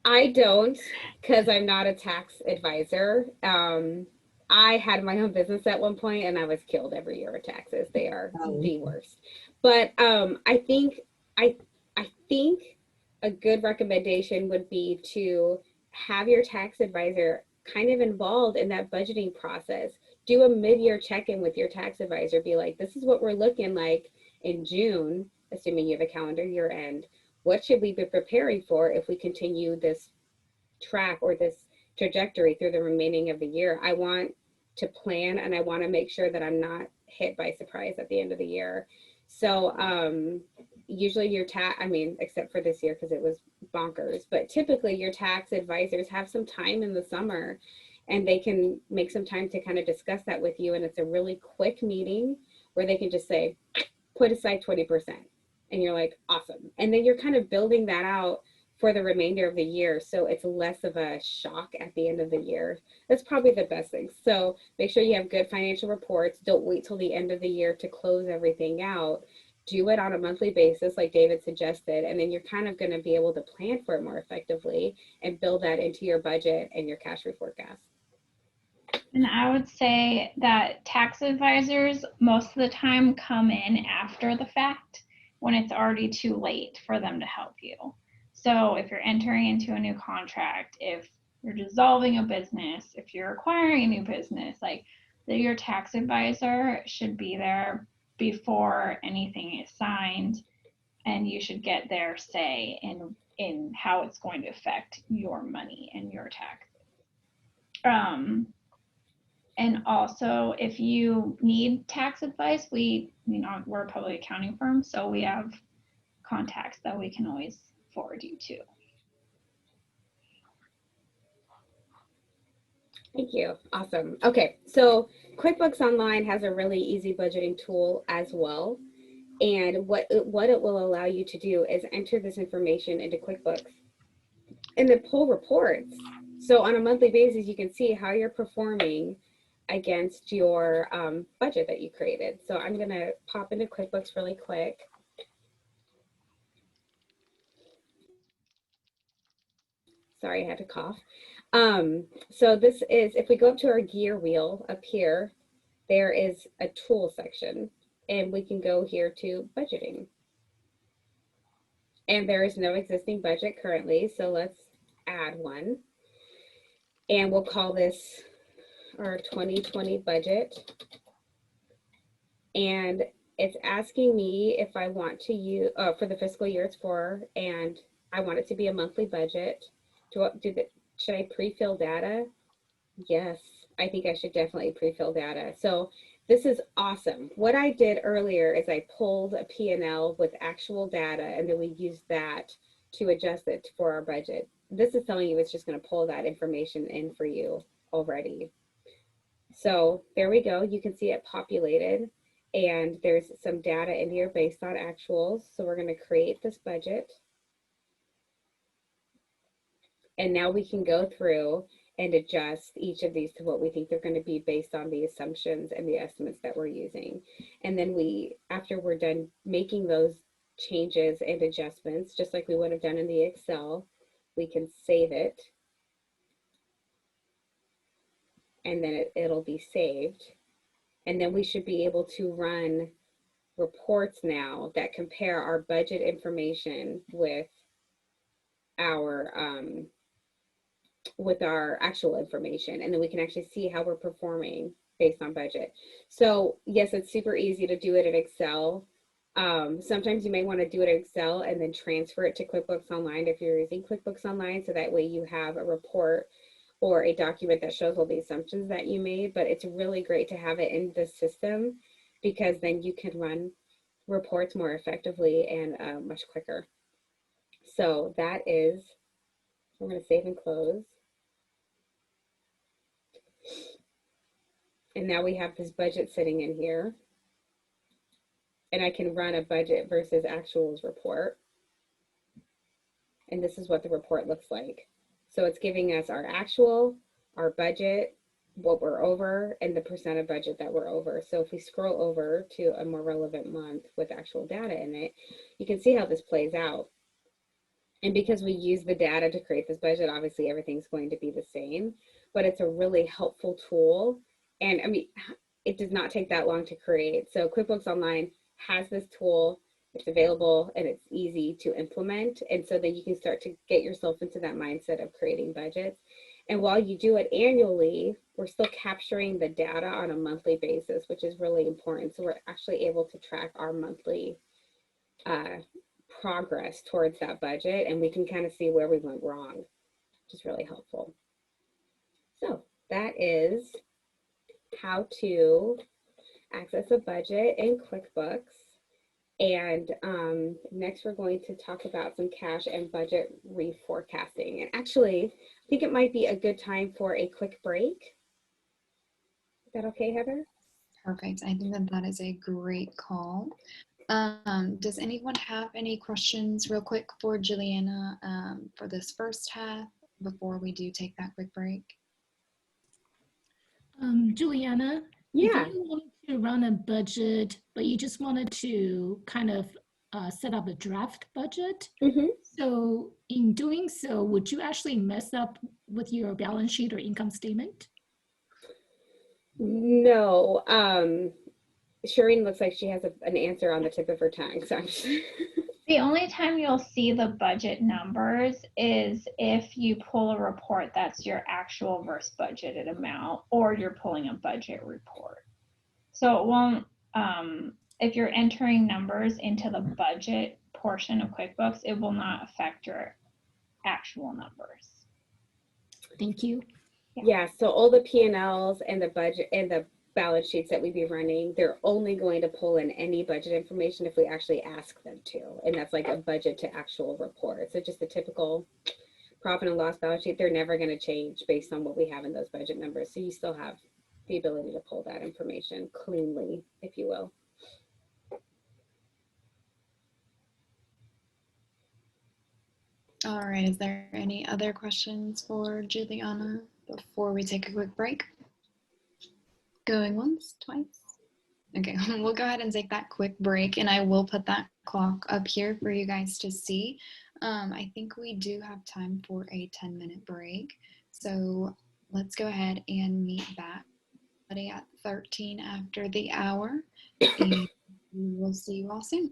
I don't, because I'm not a tax advisor. I had my own business at one point and I was killed every year with taxes. They are the worst. But I think a good recommendation would be to have your tax advisor kind of involved in that budgeting process. Do a mid-year check-in with your tax advisor. Be like, this is what we're looking like in June, assuming you have a calendar year end, what should we be preparing for if we continue this track or this trajectory through the remaining of the year? I want to plan, and I want to make sure that I'm not hit by surprise at the end of the year. So usually your tax, I mean, except for this year because it was bonkers, but typically your tax advisors have some time in the summer and they can make some time to kind of discuss that with you. And it's a really quick meeting where they can just say, put aside 20%. And you're like, awesome. And then you're kind of building that out for the remainder of the year, so it's less of a shock at the end of the year. That's probably the best thing. So make sure you have good financial reports. Don't wait till the end of the year to close everything out. Do it on a monthly basis like David suggested, and then you're kind of going to be able to plan for it more effectively and build that into your budget and your cash reforecast. And I would say that tax advisors most of the time come in after the fact when it's already too late for them to help you. So if you're entering into a new contract, if you're dissolving a business, if you're acquiring a new business, like your tax advisor should be there before anything is signed, and you should get their say in how it's going to affect your money and your taxes. And also, if you need tax advice, we're a public accounting firm, so we have contacts that we can always forward you to. Thank you. Awesome. Okay, so QuickBooks Online has a really easy budgeting tool as well. And what it will allow you to do is enter this information into QuickBooks and then pull reports. So on a monthly basis, you can see how you're performing against your budget that you created. So I'm going to pop into QuickBooks really quick. Sorry, I had to cough. So this is, if we go up to our gear wheel up here, there is a tool section, and we can go here to budgeting. And there is no existing budget currently, so let's add one. And we'll call this our 2020 budget. And it's asking me if I want to use, for the fiscal year it's for, and I want it to be a monthly budget. Should I pre-fill data? Yes, I think I should definitely pre-fill data. So this is awesome. What I did earlier is I pulled a P&L with actual data, and then we used that to adjust it for our budget. This is telling you it's just going to pull that information in for you already. So there we go. You can see it populated, and there's some data in here based on actuals. So we're going to create this budget. And now we can go through and adjust each of these to what we think they're going to be based on the assumptions and the estimates that we're using. And then after we're done making those changes and adjustments, just like we would have done in the Excel, we can save it. And then it'll be saved. And then we should be able to run reports now that compare our budget information with our actual information, and then we can actually see how we're performing based on budget. So yes, it's super easy to do it in Excel. Sometimes you may want to do it in Excel and then transfer it to QuickBooks Online if you're using QuickBooks Online, so that way you have a report or a document that shows all the assumptions that you made. But it's really great to have it in the system, because then you can run reports more effectively and much quicker. So that is, I'm going to save and close. And now we have this budget sitting in here. And I can run a budget versus actuals report. And this is what the report looks like. So it's giving us our actual, our budget, what we're over, and the percent of budget that we're over. So if we scroll over to a more relevant month with actual data in it, you can see how this plays out. And because we use the data to create this budget, obviously everything's going to be the same, but it's a really helpful tool. And I mean, it does not take that long to create. So QuickBooks Online has this tool. It's available and it's easy to implement. And so that you can start to get yourself into that mindset of creating budgets. And while you do it annually, we're still capturing the data on a monthly basis, which is really important. So we're actually able to track our monthly progress towards that budget, and we can kind of see where we went wrong, which is really helpful. So that is how to access a budget in QuickBooks. And next we're going to talk about some cash and budget reforecasting. And actually, I think it might be a good time for a quick break. Is that okay, Heather? Perfect. I think that is a great call. Does anyone have any questions real quick for Juliana for this first half before we do take that quick break? Juliana, Yeah. if you wanted to run a budget, but you just wanted to kind of set up a draft budget, so in doing so, would you actually mess up with your balance sheet or income statement? No. Shireen looks like she has an answer on the tip of her tongue. So The only time you'll see the budget numbers is if you pull a report that's your actual versus budgeted amount, or you're pulling a budget report. So it won't, if you're entering numbers into the budget portion of QuickBooks, it will not affect your actual numbers. Thank you. Yeah, so all the P&Ls and the budget and the balance sheets that we'd be running, they're only going to pull in any budget information if we actually ask them to. And that's like a budget to actual report. So just the typical profit and loss balance sheet, they're never going to change based on what we have in those budget numbers. So you still have the ability to pull that information cleanly, if you will. All right, is there any other questions for Juliana before we take a quick break? Going once, twice? Okay, we'll go ahead and take that quick break, and I will put that clock up here for you guys to see. I think we do have time for a 10-minute break, so let's go ahead and meet back at 13 after the hour, and we'll see you all soon.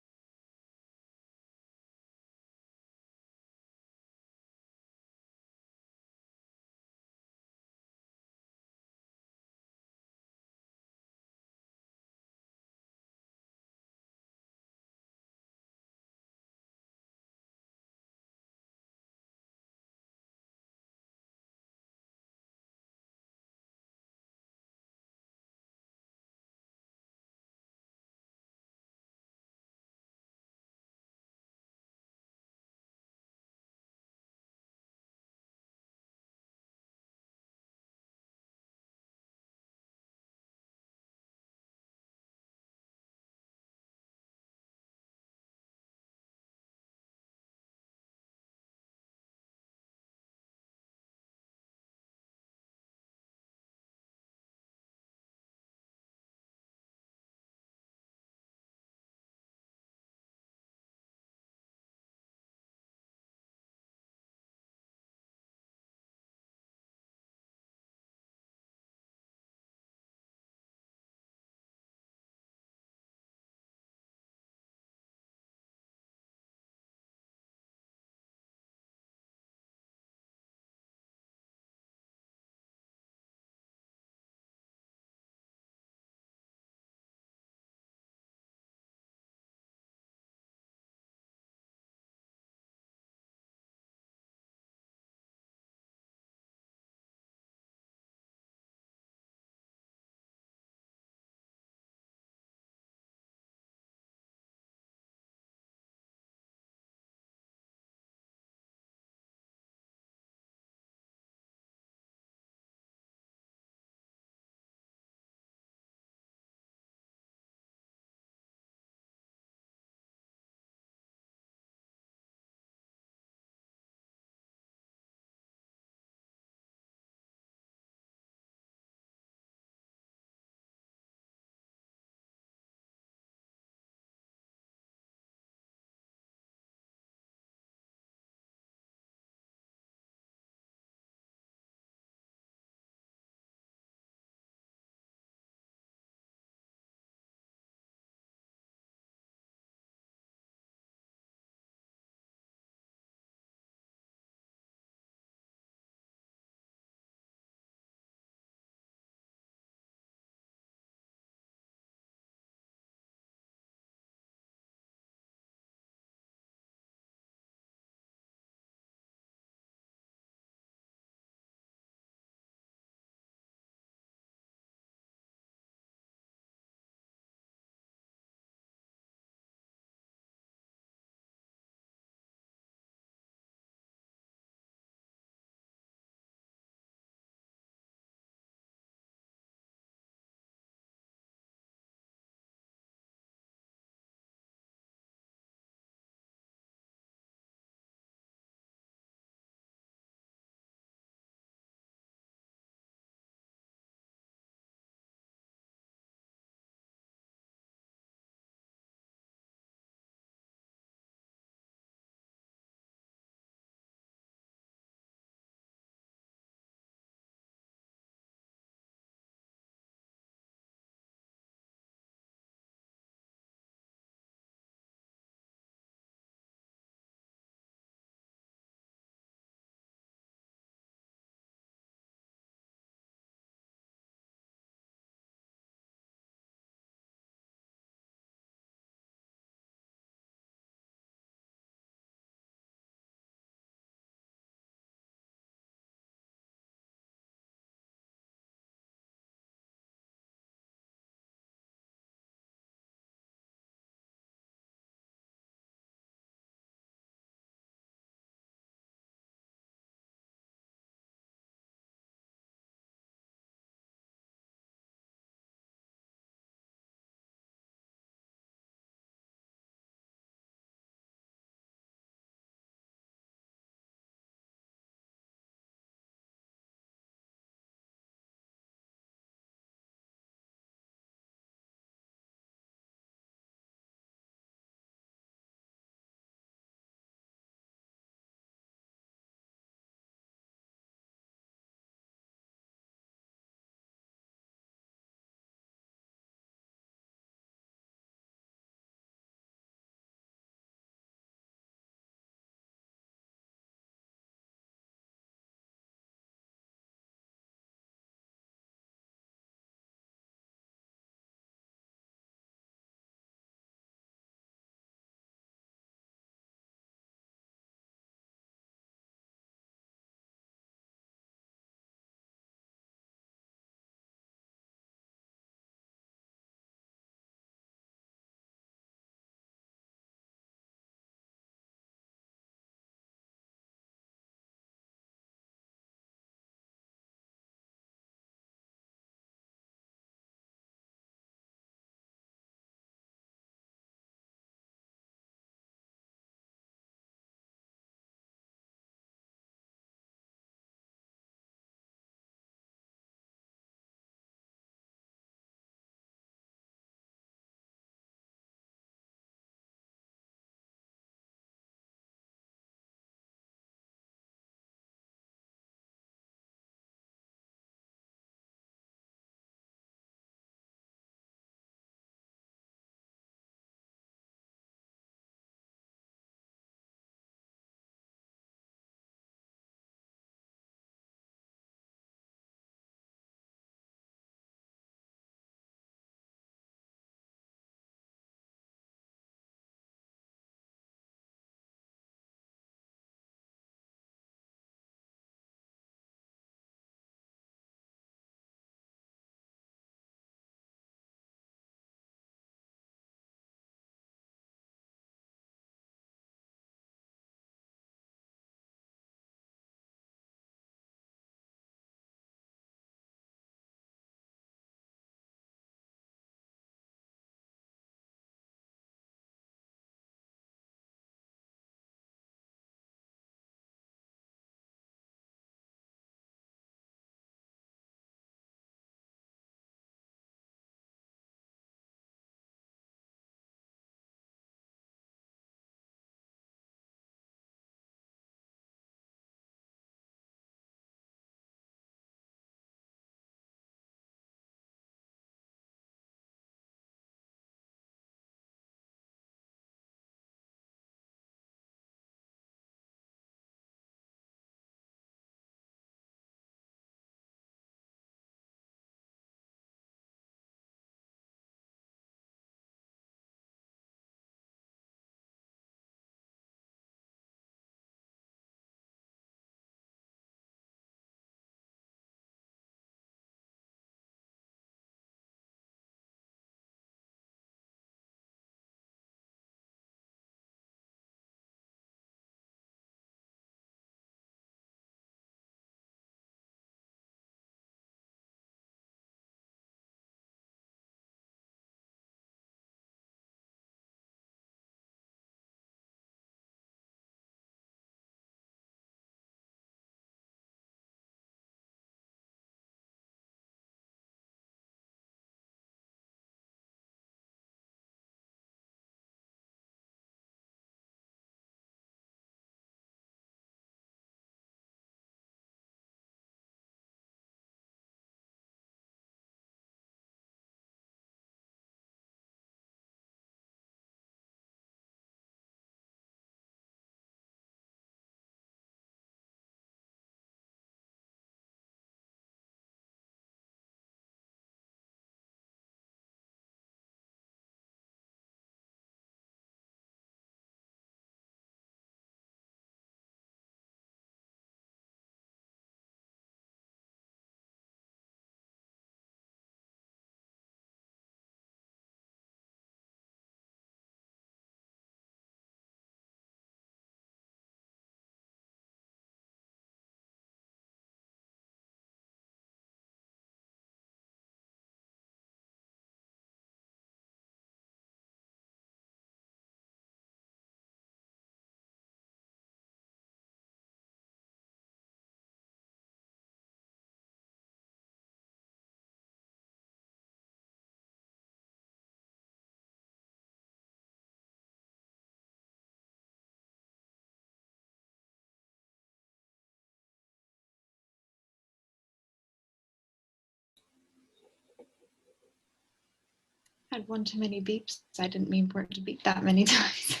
Had one too many beeps. I didn't mean for it to beep that many times.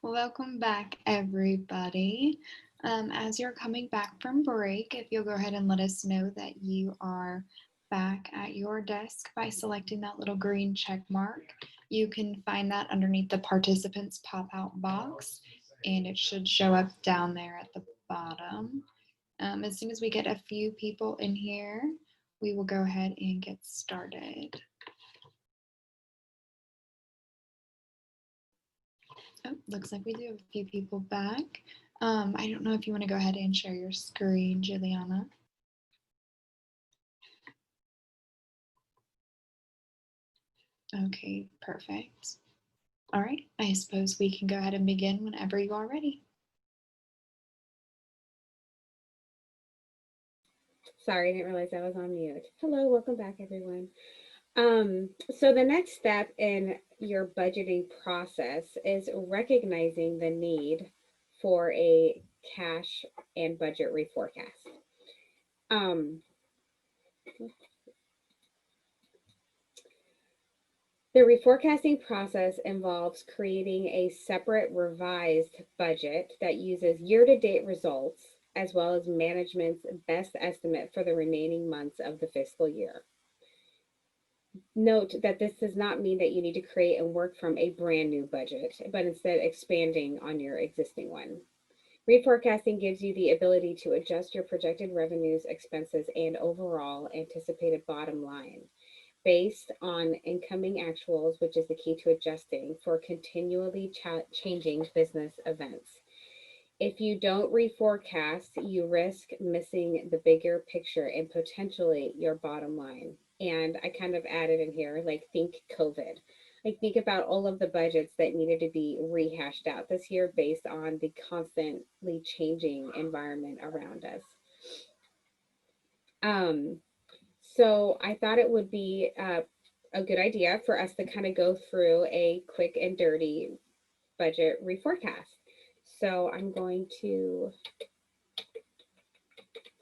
Welcome back, everybody. As you're coming back from break, if you'll go ahead and let us know that you are back at your desk by selecting that little green check mark. You can find that underneath the participants pop-out box, and it should show up down there at the bottom. As soon as we get a few people in here, we will go ahead and get started. Oh, looks like we do have a few people back. I don't know if you want to go ahead and share your screen, Juliana. Okay, perfect. All right, I suppose we can go ahead and begin whenever you are ready. Sorry, I didn't realize I was on mute. Hello, welcome back, everyone. So the next step in your budgeting process is recognizing the need for a cash and budget reforecast. The reforecasting process involves creating a separate revised budget that uses year-to-date results as well as management's best estimate for the remaining months of the fiscal year. Note that this does not mean that you need to create and work from a brand new budget, but instead expanding on your existing one. Reforecasting gives you the ability to adjust your projected revenues, expenses, and overall anticipated bottom line based on incoming actuals, which is the key to adjusting for continually changing business events. If you don't reforecast, you risk missing the bigger picture and potentially your bottom line. And I kind of added in here, like, think COVID. Like, think about all of the budgets that needed to be rehashed out this year based on the constantly changing environment around us. So I thought it would be a good idea for us to kind of go through a quick and dirty budget reforecast. So I'm going to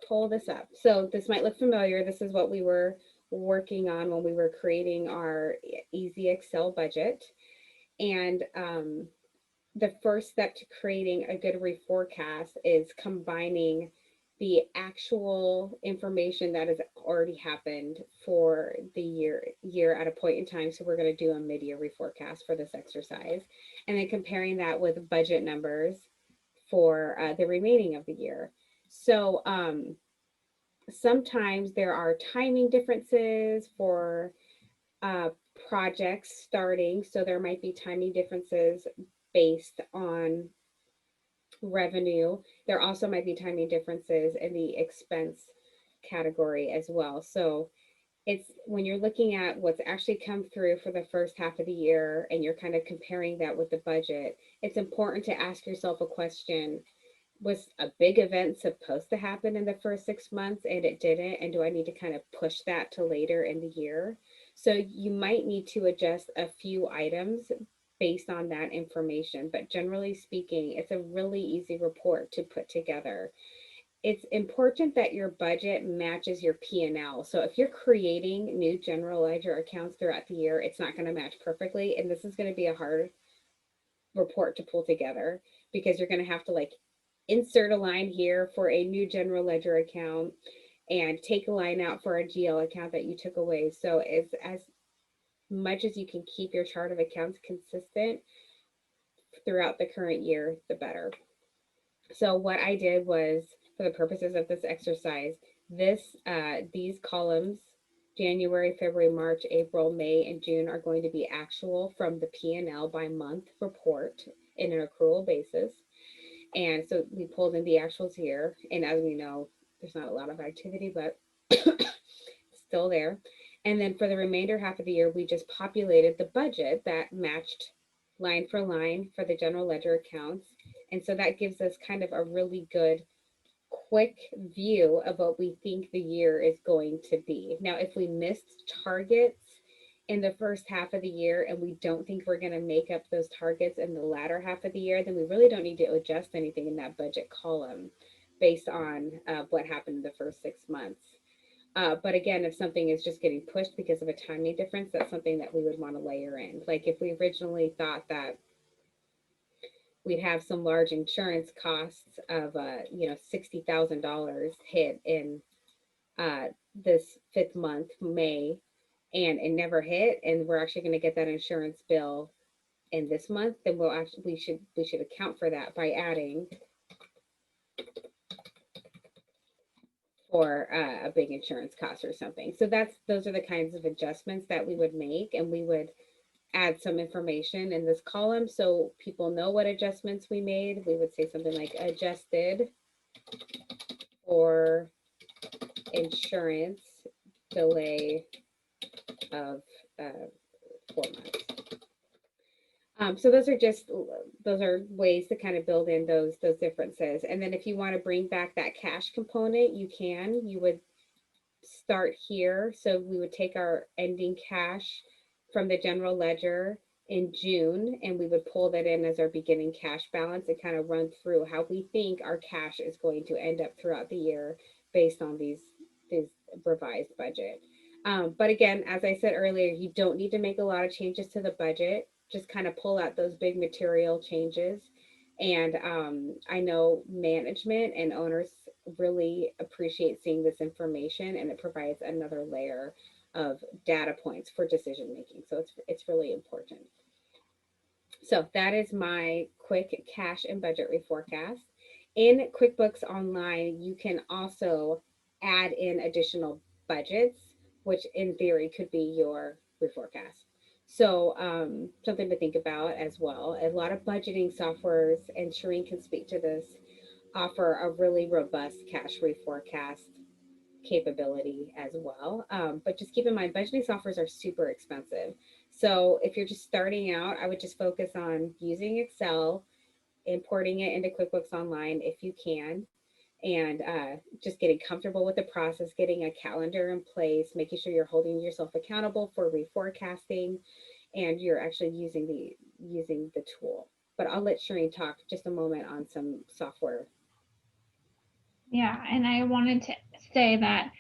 pull this up. So this might look familiar. This is what we were working on when we were creating our easy Excel budget. And the first step to creating a good reforecast is combining the actual information that has already happened for the year at a point in time. So we're going to do a mid-year reforecast for this exercise, and then comparing that with budget numbers for the remaining of the year. So sometimes there are timing differences for projects starting. So there might be timing differences based on revenue. There also might be timing differences in the expense category as well. So it's when you're looking at what's actually come through for the first half of the year and you're kind of comparing that with the budget, it's important to ask yourself a question. Was a big event supposed to happen in the first 6 months and it didn't? And do I need to kind of push that to later in the year? So you might need to adjust a few items based on that information. But generally speaking, it's a really easy report to put together. It's important that your budget matches your P&L. So if you're creating new general ledger accounts throughout the year, it's not going to match perfectly. And this is going to be a hard report to pull together because you're going to have to like insert a line here for a new general ledger account and take a line out for a GL account that you took away. So as much as you can keep your chart of accounts consistent throughout the current year, the better. So what I did was, for the purposes of this exercise, these columns, January, February, March, April, May, and June, are going to be actual from the P&L by month report in an accrual basis. And so we pulled in the actuals here. And as we know, there's not a lot of activity, but still there. And then for the remainder half of the year, we just populated the budget that matched line for line for the general ledger accounts. And so that gives us kind of a really good quick view of what we think the year is going to be. Now, if we missed targets in the first half of the year and we don't think we're going to make up those targets in the latter half of the year, then we really don't need to adjust anything in that budget column based on what happened in the first 6 months. But again, if something is just getting pushed because of a timing difference, that's something that we would want to layer in. Like if we originally thought that we'd have some large insurance costs of, $60,000 hit in this 5th month, May, and it never hit, and we're actually going to get that insurance bill in this month, then we should account for that by adding for a big insurance cost or something. So those are the kinds of adjustments that we would make, and we would add some information in this column so people know what adjustments we made. We would say something like adjusted for insurance delay of 4 months. So those are ways to kind of build in those differences. And then if you want to bring back that cash component, you can. You would start here. So we would take our ending cash from the general ledger in June, and we would pull that in as our beginning cash balance and kind of run through how we think our cash is going to end up throughout the year based on these revised budget. But again, as I said earlier, you don't need to make a lot of changes to the budget. Just kind of pull out those big material changes. And I know management and owners really appreciate seeing this information, and it provides another layer of data points for decision making. So it's really important. So that is my quick cash and budget reforecast. In QuickBooks Online, you can also add in additional budgets, which in theory could be your reforecast. So something to think about as well. A lot of budgeting softwares, and Shireen can speak to this, offer a really robust cash reforecast capability as well. But just keep in mind, budgeting softwares are super expensive. So if you're just starting out, I would just focus on using Excel, importing it into QuickBooks Online if you can, and just getting comfortable with the process, getting a calendar in place, making sure you're holding yourself accountable for reforecasting, and you're actually using the tool. But I'll let Shireen talk just a moment on some software. Yeah, and I wanted to say that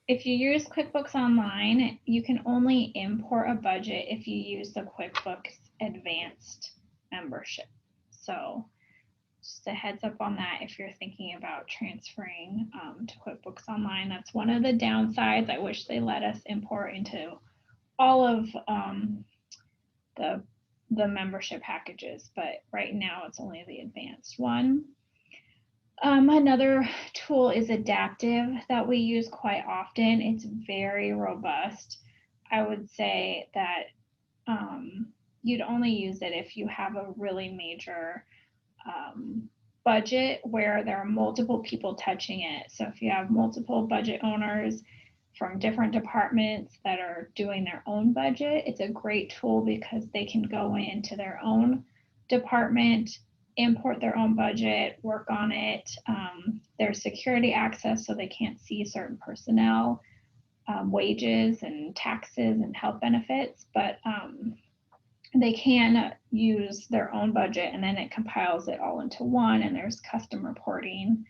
if you use QuickBooks Online, you can only import a budget if you use the QuickBooks Advanced membership. So just a heads up on that if you're thinking about transferring to QuickBooks Online. That's one of the downsides. I wish they let us import into all of the membership packages, but right now it's only the advanced one. Another tool is Adaptive that we use quite often. It's very robust. I would say that you'd only use it if you have a really major budget where there are multiple people touching it. So if you have multiple budget owners from different departments that are doing their own budget, it's a great tool because they can go into their own department, import their own budget, work on it. There's security access, so they can't see certain personnel, wages and taxes and health benefits, but they can use their own budget, and then it compiles it all into one, and there's custom reporting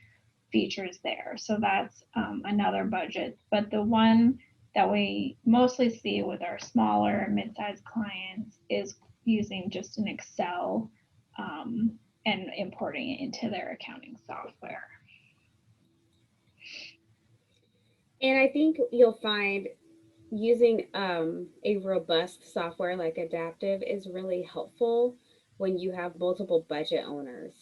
features there. So that's another budget. But the one that we mostly see with our smaller and mid-sized clients is using just an Excel and importing it into their accounting software. And I think you'll find using a robust software like Adaptive is really helpful when you have multiple budget owners.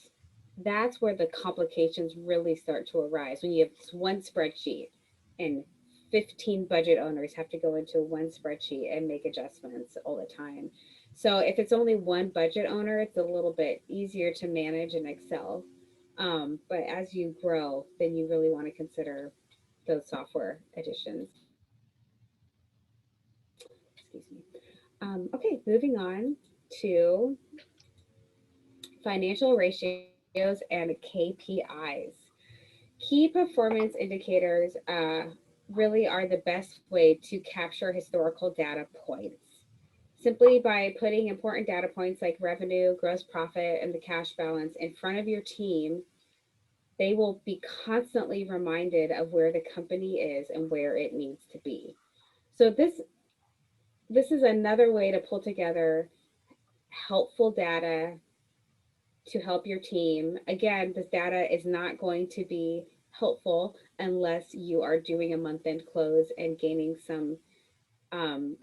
That's where the complications really start to arise, when you have one spreadsheet and 15 budget owners have to go into one spreadsheet and make adjustments all the time. So if it's only one budget owner, it's a little bit easier to manage in Excel. But as you grow, then you really want to consider those software additions. Excuse me. Okay, moving on to financial ratios and KPIs. Key performance indicators really are the best way to capture historical data points. Simply by putting important data points like revenue, gross profit, and the cash balance in front of your team, they will be constantly reminded of where the company is and where it needs to be. So this is another way to pull together helpful data to help your team. Again, this data is not going to be helpful unless you are doing a month-end close and gaining some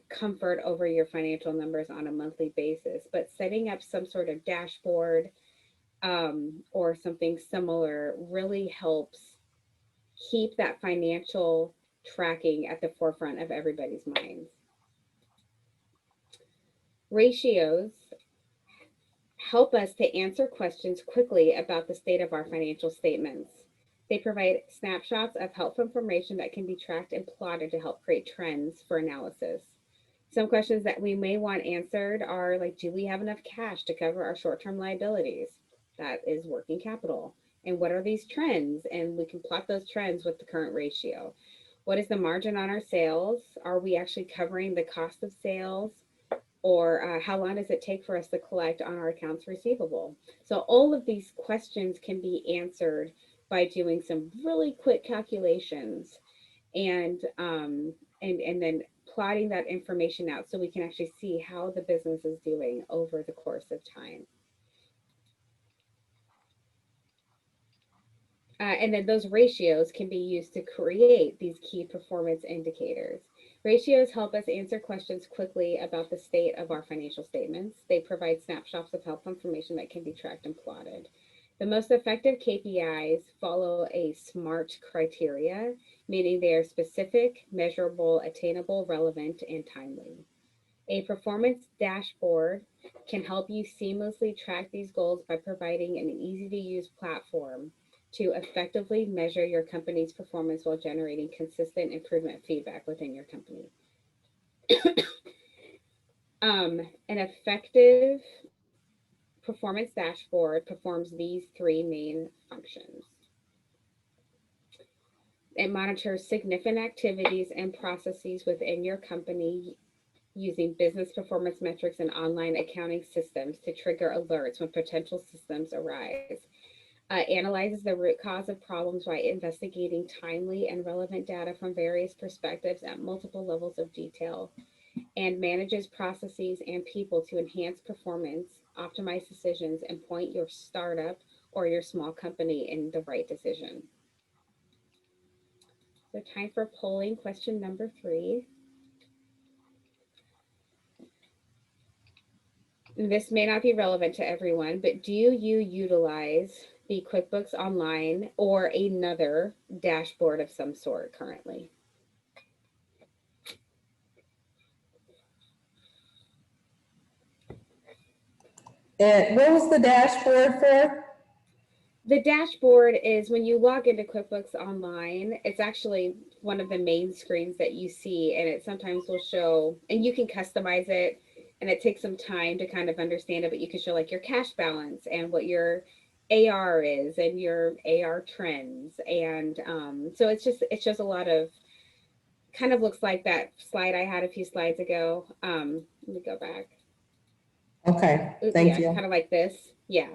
comfort over your financial numbers on a monthly basis. But setting up some sort of dashboard or something similar really helps keep that financial tracking at the forefront of everybody's minds. Ratios help us to answer questions quickly about the state of our financial statements. They provide snapshots of helpful information that can be tracked and plotted to help create trends for analysis. Some questions that we may want answered are like, do we have enough cash to cover our short-term liabilities? That is working capital. And what are these trends? And we can plot those trends with the current ratio. What is the margin on our sales? Are we actually covering the cost of sales? Or how long does it take for us to collect on our accounts receivable? So all of these questions can be answered by doing some really quick calculations and then plotting that information out so we can actually see how the business is doing over the course of time. And then those ratios can be used to create these key performance indicators. Ratios help us answer questions quickly about the state of our financial statements. They provide snapshots of helpful information that can be tracked and plotted. The most effective KPIs follow a SMART criteria, meaning they are specific, measurable, attainable, relevant, and timely. A performance dashboard can help you seamlessly track these goals by providing an easy-to-use platform to effectively measure your company's performance while generating consistent improvement feedback within your company. An effective performance dashboard performs these three main functions. It monitors significant activities and processes within your company using business performance metrics and online accounting systems to trigger alerts when potential systems arise. Analyzes the root cause of problems by investigating timely and relevant data from various perspectives at multiple levels of detail, and manages processes and people to enhance performance, optimize decisions, and point your startup or your small company in the right decision. So time for polling question number 3. This may not be relevant to everyone, but do you utilize the QuickBooks Online or another dashboard of some sort currently? And what was the dashboard for? The dashboard is when you log into QuickBooks Online, it's actually one of the main screens that you see, and it sometimes will show, and you can customize it, and it takes some time to kind of understand it, but you can show like your cash balance and what your AR is and your AR trends. And so it's just a lot of, kind of looks like that slide I had a few slides ago. Let me go back. Okay, Yeah, thank you. kind of like this. Yeah.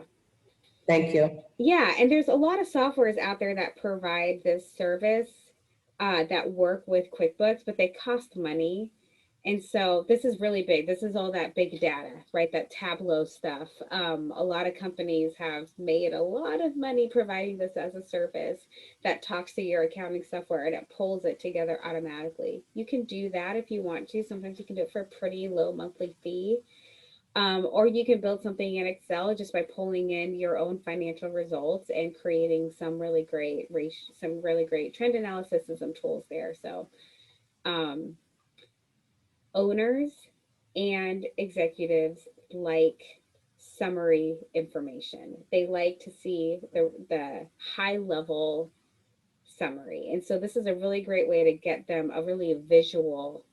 Thank you. Yeah, and there's a lot of softwares out there that provide this service that work with QuickBooks, but they cost money. And so this is really big. This is all that big data, right? That Tableau stuff. A lot of companies have made a lot of money providing this as a service that talks to your accounting software and it pulls it together automatically. You can do that if you want to. Sometimes you can do it for a pretty low monthly fee. Or you can build something in Excel just by pulling in your own financial results and creating some really great trend analysis and some tools there. So owners and executives like summary information. They like to see the high level summary. And so this is a really great way to get them a really visual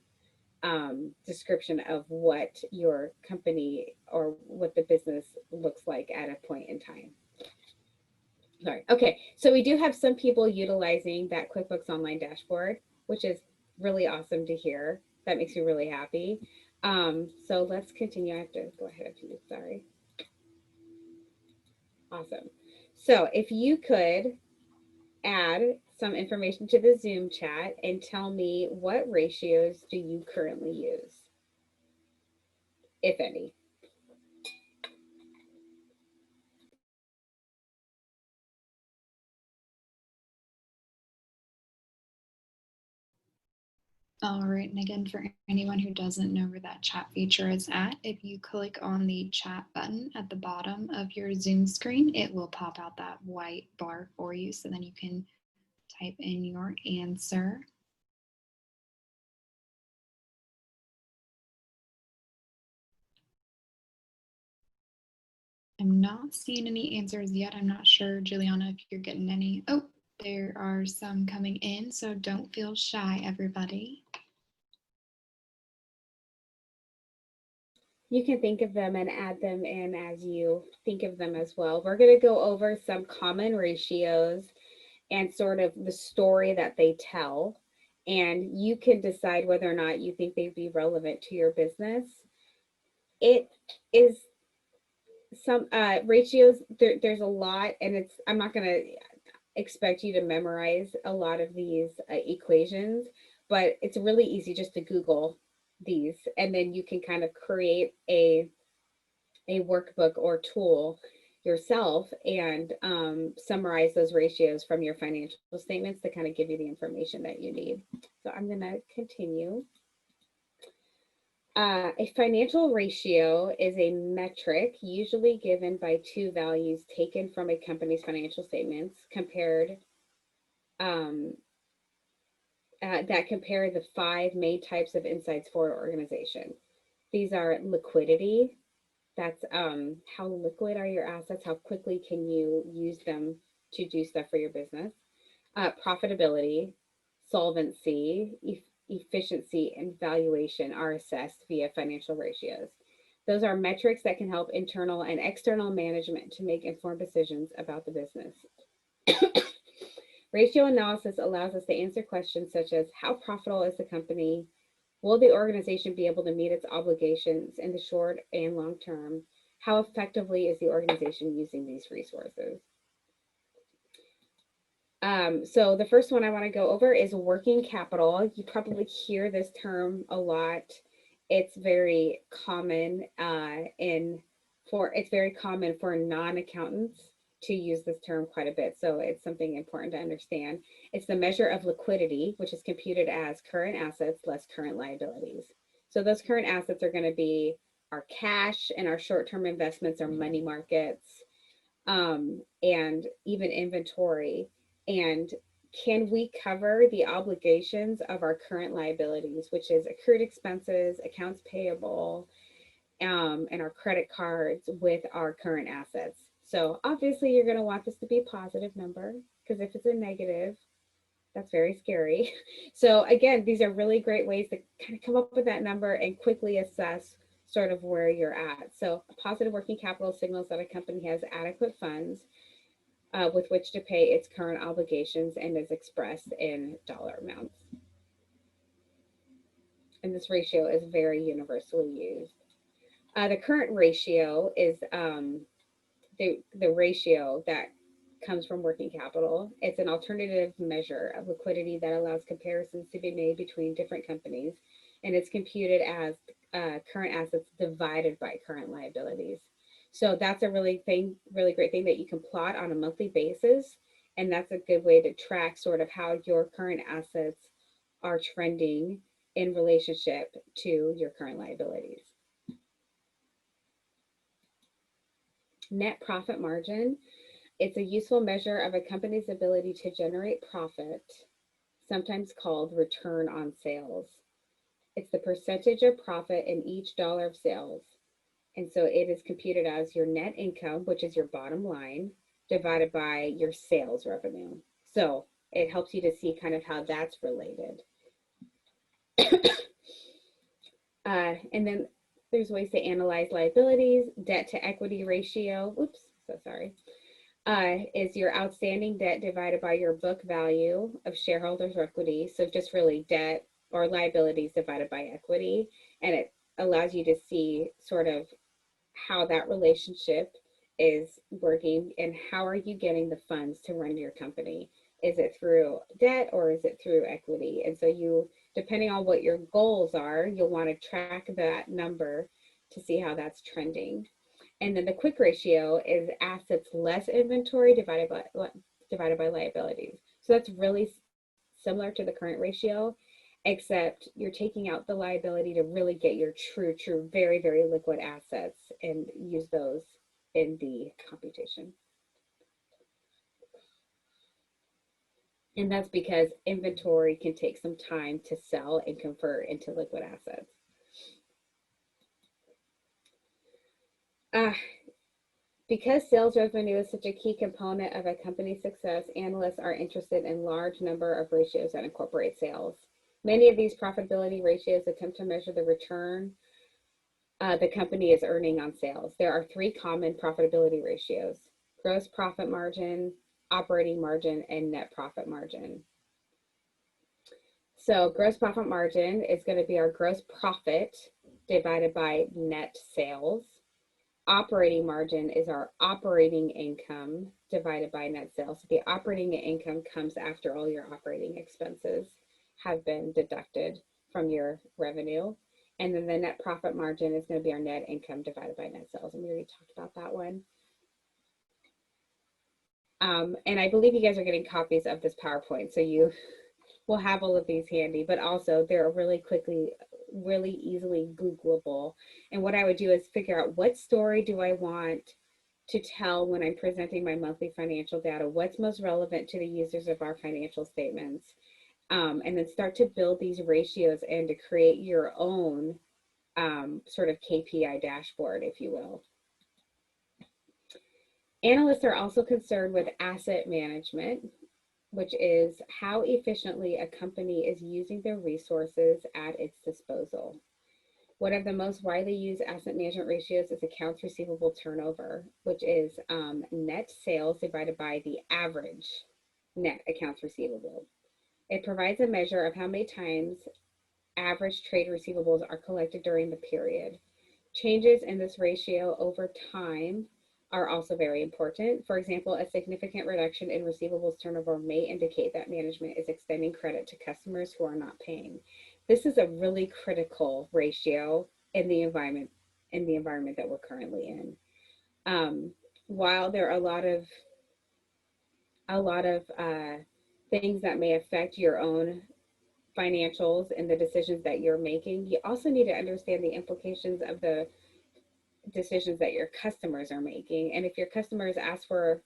description of what your company or what the business looks like at a point in time. Sorry. Okay, so we do have some people utilizing that QuickBooks Online dashboard, which is really awesome to hear. That makes me really happy. So let's continue. I have to go ahead of you. Sorry. Awesome. So if you could add some information to the Zoom chat and tell me what ratios do you currently use, if any. All right, and again, for anyone who doesn't know where that chat feature is at, if you click on the chat button at the bottom of your Zoom screen, it will pop out that white bar for you. So then you can type in your answer. I'm not seeing any answers yet. I'm not sure, Juliana, if you're getting any. Oh, there are some coming in, so don't feel shy, everybody. You can think of them and add them in as you think of them as well. We're going to go over some common ratios and sort of the story that they tell. And you can decide whether or not you think they'd be relevant to your business. It is some ratios, there's a lot, and I'm not going to expect you to memorize a lot of these equations, but it's really easy just to Google these, and then you can kind of create a workbook or tool yourself and summarize those ratios from your financial statements to kind of give you the information that you need. So I'm going to continue. A financial ratio is a metric usually given by two values taken from a company's financial statements compared that compare the five main types of insights for an organization. These are liquidity. That's how liquid are your assets? How quickly can you use them to do stuff for your business? Profitability, solvency, efficiency, and valuation are assessed via financial ratios. Those are metrics that can help internal and external management to make informed decisions about the business. Ratio analysis allows us to answer questions such as how profitable is the company? Will the organization be able to meet its obligations in the short and long term? How effectively is the organization using these resources? So the first one I want to go over is working capital. You probably hear this term a lot. It's very common it's very common for non-accountants to use this term quite a bit. So it's something important to understand. It's the measure of liquidity, which is computed as current assets less current liabilities. So those current assets are going to be our cash and our short-term investments, our money markets, and even inventory. And can we cover the obligations of our current liabilities, which is accrued expenses, accounts payable, and our credit cards with our current assets? So obviously you're going to want this to be a positive number, because if it's a negative, that's very scary. So again, these are really great ways to kind of come up with that number and quickly assess sort of where you're at. So a positive working capital signals that a company has adequate funds with which to pay its current obligations and is expressed in dollar amounts. And this ratio is very universally used. The current ratio is the ratio that comes from working capital. It's an alternative measure of liquidity that allows comparisons to be made between different companies, and it's computed as current assets divided by current liabilities. So that's a really great thing that you can plot on a monthly basis, and that's a good way to track sort of how your current assets are trending in relationship to your current liabilities. Net profit margin. It's a useful measure of a company's ability to generate profit, sometimes called return on sales. It's the percentage of profit in each dollar of sales. And so it is computed as your net income, which is your bottom line, divided by your sales revenue. So it helps you to see kind of how that's related. And then there's ways to analyze liabilities. Debt to equity ratio, oops, so sorry, is your outstanding debt divided by your book value of shareholders' equity. So just really debt or liabilities divided by equity. And it allows you to see sort of how that relationship is working and how are you getting the funds to run your company. Is it through debt or is it through equity? And so you, depending on what your goals are, you'll want to track that number to see how that's trending. And then the quick ratio is assets less inventory divided by liabilities. So that's really similar to the current ratio, except you're taking out the liability to really get your true, very, very liquid assets and use those in the computation. And that's because inventory can take some time to sell and convert into liquid assets. Because sales revenue is such a key component of a company's success, analysts are interested in large number of ratios that incorporate sales. Many of these profitability ratios attempt to measure the return the company is earning on sales. There are three common profitability ratios: gross profit margin, operating margin, and net profit margin. So gross profit margin is going to be our gross profit divided by net sales. Operating margin is our operating income divided by net sales. So the operating income comes after all your operating expenses have been deducted from your revenue. And then the net profit margin is going to be our net income divided by net sales. And we already talked about that one. And I believe you guys are getting copies of this PowerPoint, so you will have all of these handy, but also they're really easily Googleable. And what I would do is figure out, what story do I want to tell when I'm presenting my monthly financial data? What's most relevant to the users of our financial statements? And then start to build these ratios and to create your own sort of KPI dashboard, if you will. Analysts are also concerned with asset management, which is how efficiently a company is using their resources at its disposal. One of the most widely used asset management ratios is accounts receivable turnover, which is net sales divided by the average net accounts receivable. It provides a measure of how many times average trade receivables are collected during the period. Changes in this ratio over time are also very important. For example, a significant reduction in receivables turnover may indicate that management is extending credit to customers who are not paying. This is a really critical ratio in the environment that we're currently in. While there are a lot of things that may affect your own financials and the decisions that you're making, you also need to understand the implications of the decisions that your customers are making. And if your customers ask for,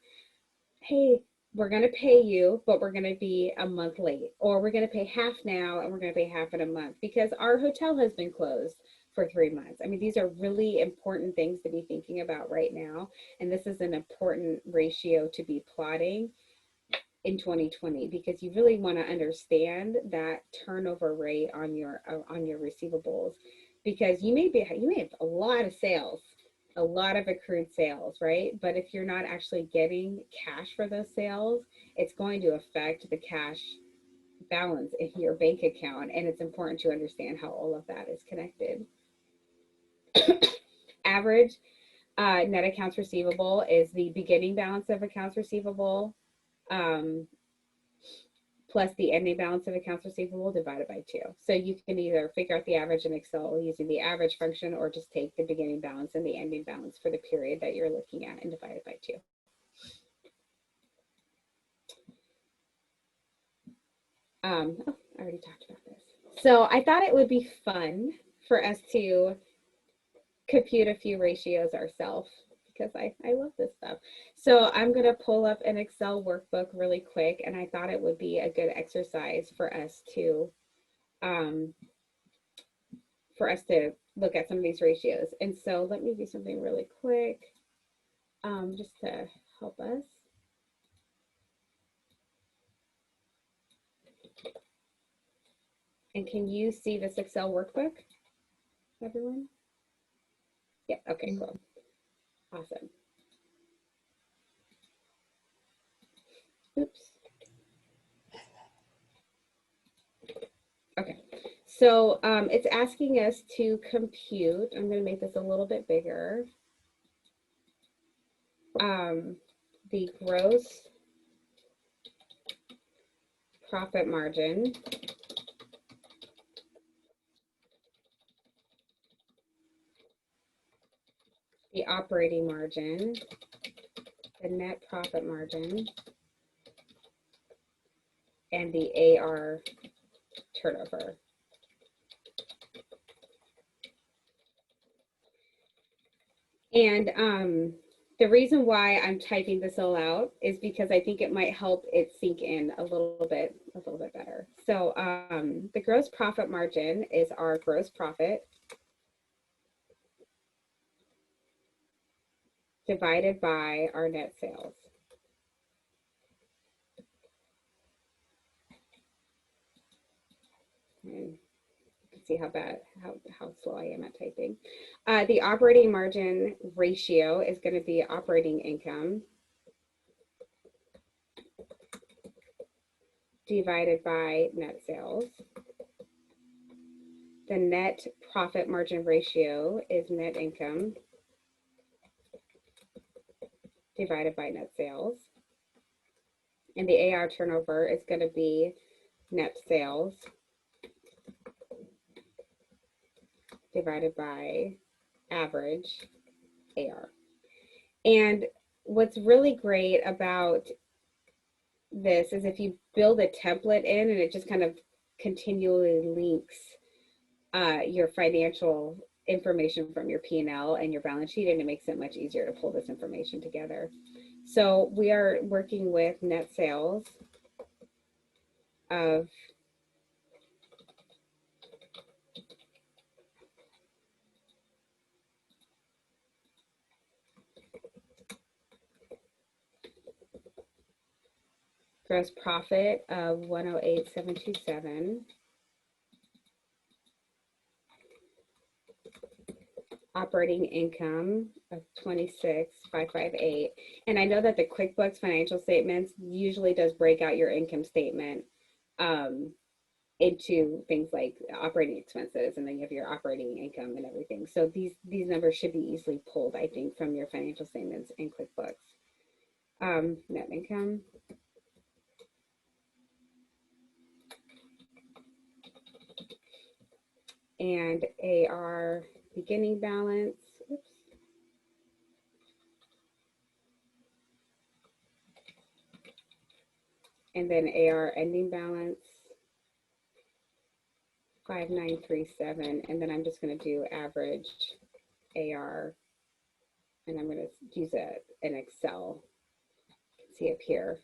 hey, we're going to pay you, but we're going to be a month late, or we're going to pay half now and we're going to pay half in a month because our hotel has been closed for 3 months. I mean, these are really important things to be thinking about right now. And this is an important ratio to be plotting in 2020, because you really want to understand that turnover rate on your receivables, because you may have a lot of sales, a lot of accrued sales, right? But if you're not actually getting cash for those sales, it's going to affect the cash balance in your bank account. And it's important to understand how all of that is connected. Average net accounts receivable is the beginning balance of accounts receivable plus the ending balance of accounts receivable divided by 2. So you can either figure out the average in Excel using the average function, or just take the beginning balance and the ending balance for the period that you're looking at and divide it by 2. I already talked about this. So I thought it would be fun for us to compute a few ratios ourselves, because I love this stuff. So I'm going to pull up an Excel workbook really quick, and I thought it would be a good exercise for us to look at some of these ratios. And so let me do something really quick just to help us. And can you see this Excel workbook, everyone? Yeah, okay, cool. Awesome. Oops. Okay, so it's asking us to compute. I'm going to make this a little bit bigger. The gross profit margin, the operating margin, the net profit margin, and the AR turnover. And the reason why I'm typing this all out is because I think it might help it sink in a little bit better. So the gross profit margin is our gross profit divided by our net sales. And you can see how slow I am at typing. The operating margin ratio is going to be operating income divided by net sales. The net profit margin ratio is net income divided by net sales. And the AR turnover is going to be net sales divided by average AR. And what's really great about this is if you build a template in and it just kind of continually links your financial information from your P&L and your balance sheet, and it makes it much easier to pull this information together. So we are working with net sales of gross profit of 108,727, operating income of 26,558. And I know that the QuickBooks financial statements usually does break out your income statement into things like operating expenses, and then you have your operating income and everything. So these numbers should be easily pulled, I think, from your financial statements in QuickBooks. Net income. And AR beginning balance. Oops. And then AR ending balance, 5937. And then I'm just going to do average AR, and I'm going to use an Excel. You can see up here.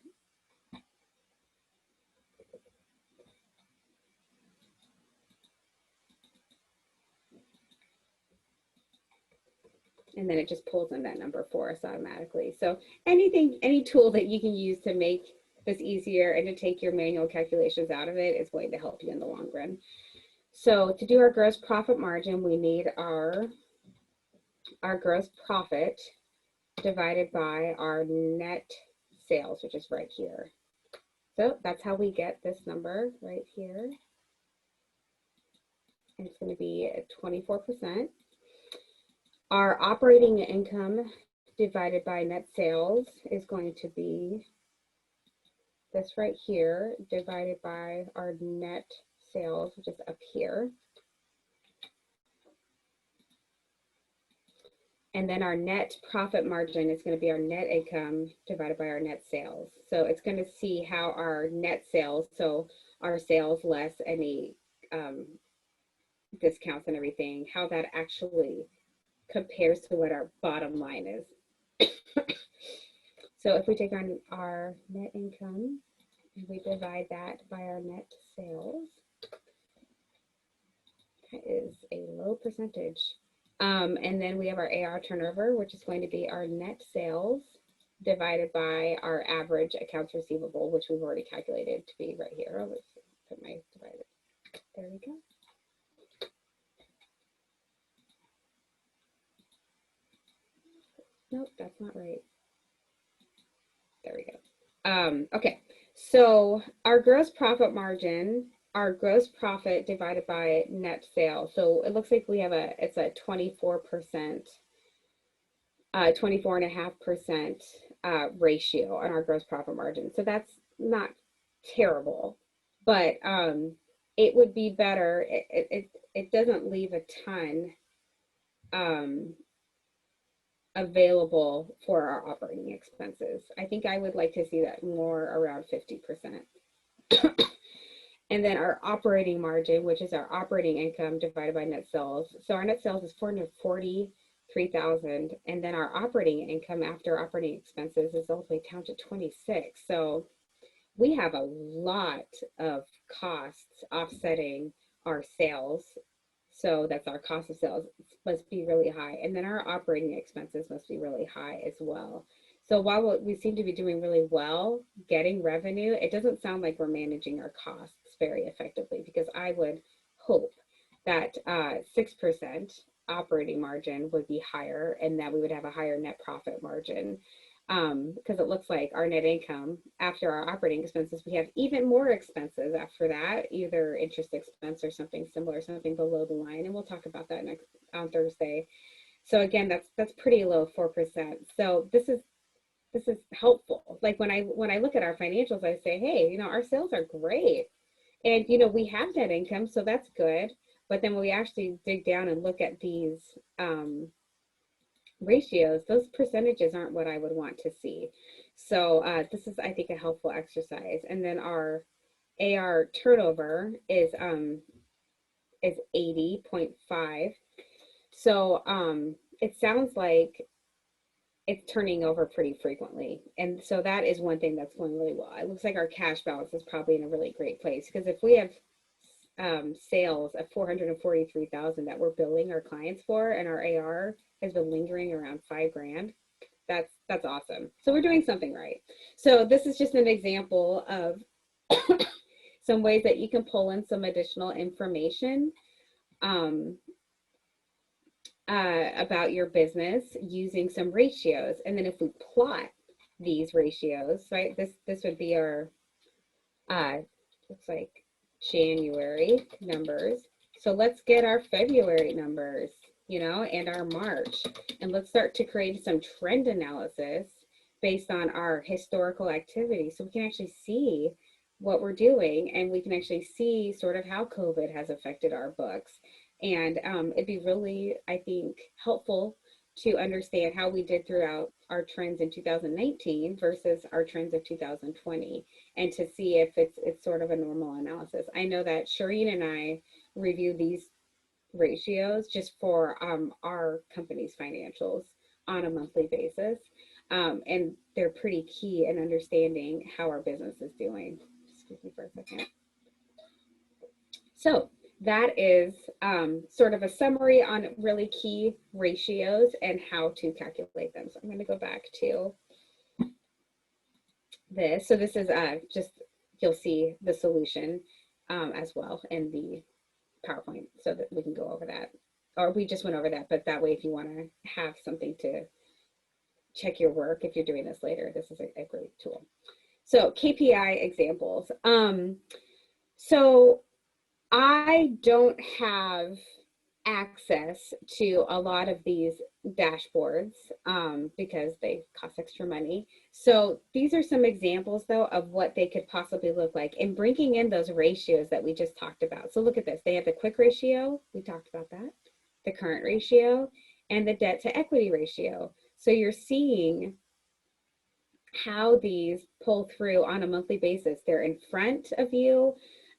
And then it just pulls in that number for us automatically. So any tool that you can use to make this easier and to take your manual calculations out of it is going to help you in the long run. So to do our gross profit margin, we need our gross profit divided by our net sales, which is right here. So that's how we get this number right here. And it's going to be at 24%. Our operating income divided by net sales is going to be this right here, divided by our net sales, which is up here. And then our net profit margin is going to be our net income divided by our net sales. So it's going to see how our net sales, so our sales less any discounts and everything, how that actually compares to what our bottom line is. So if we take our net income and we divide that by our net sales, that is a low percentage. And then we have our AR turnover, which is going to be our net sales divided by our average accounts receivable, which we've already calculated to be right here. I'll just put my divided. There we go. Nope, that's not right. There we go. Okay, so our gross profit margin, our gross profit divided by net sales. So it looks like we have it's a 24%, 24.5% ratio on our gross profit margin. So that's not terrible. but it would be better. It doesn't leave a ton available for our operating expenses. I think I would like to see that more around 50%. And then our operating margin, which is our operating income divided by net sales. So our net sales is 443,000, and then our operating income after operating expenses is only down to 26. So we have a lot of costs offsetting our sales. So that's our cost of sales must be really high. And then our operating expenses must be really high as well. So while we seem to be doing really well getting revenue, it doesn't sound like we're managing our costs very effectively, because I would hope that 6% operating margin would be higher and that we would have a higher net profit margin. Because it looks like our net income after our operating expenses, we have even more expenses after that, either interest expense or something similar, something below the line. And we'll talk about that next on Thursday. So again, that's pretty low, 4%. So this is helpful. Like when I look at our financials, I say, hey, you know, our sales are great. And, you know, we have net income, so that's good. But then when we actually dig down and look at these ratios, those percentages aren't what I would want to see. So this is, I think, a helpful exercise. And then our AR turnover is 80.5. So it sounds like it's turning over pretty frequently. And so that is one thing that's going really well. It looks like our cash balance is probably in a really great place, because if we have sales of 443,000 that we're billing our clients for, and our AR has been lingering around $5,000, that's awesome. So we're doing something right. So this is just an example of some ways that you can pull in some additional information about your business using some ratios. And then if we plot these ratios, right, this would be our looks like January numbers. So let's get our February numbers, you know, and our March, and let's start to create some trend analysis based on our historical activity, so we can actually see what we're doing, and we can actually see sort of how COVID has affected our books. And it'd be really, I think, helpful to understand how we did throughout our trends in 2019 versus our trends of 2020, and to see if it's sort of a normal analysis. I know that Shireen and I review these ratios just for our company's financials on a monthly basis, and they're pretty key in understanding how our business is doing. Excuse me for a second. So that is sort of a summary on really key ratios and how to calculate them. So I'm going to go back to this. So this is just, you'll see the solution as well in the PowerPoint, so that we can go over that. Or we just went over that, but that way if you want to have something to check your work, if you're doing this later, this is a great tool. So Kpi examples. So I don't have access to a lot of these dashboards because they cost extra money. So these are some examples though of what they could possibly look like, and bringing in those ratios that we just talked about. So look at this, they have the quick ratio, we talked about that, the current ratio, and the debt to equity ratio. So you're seeing how these pull through on a monthly basis. They're in front of you.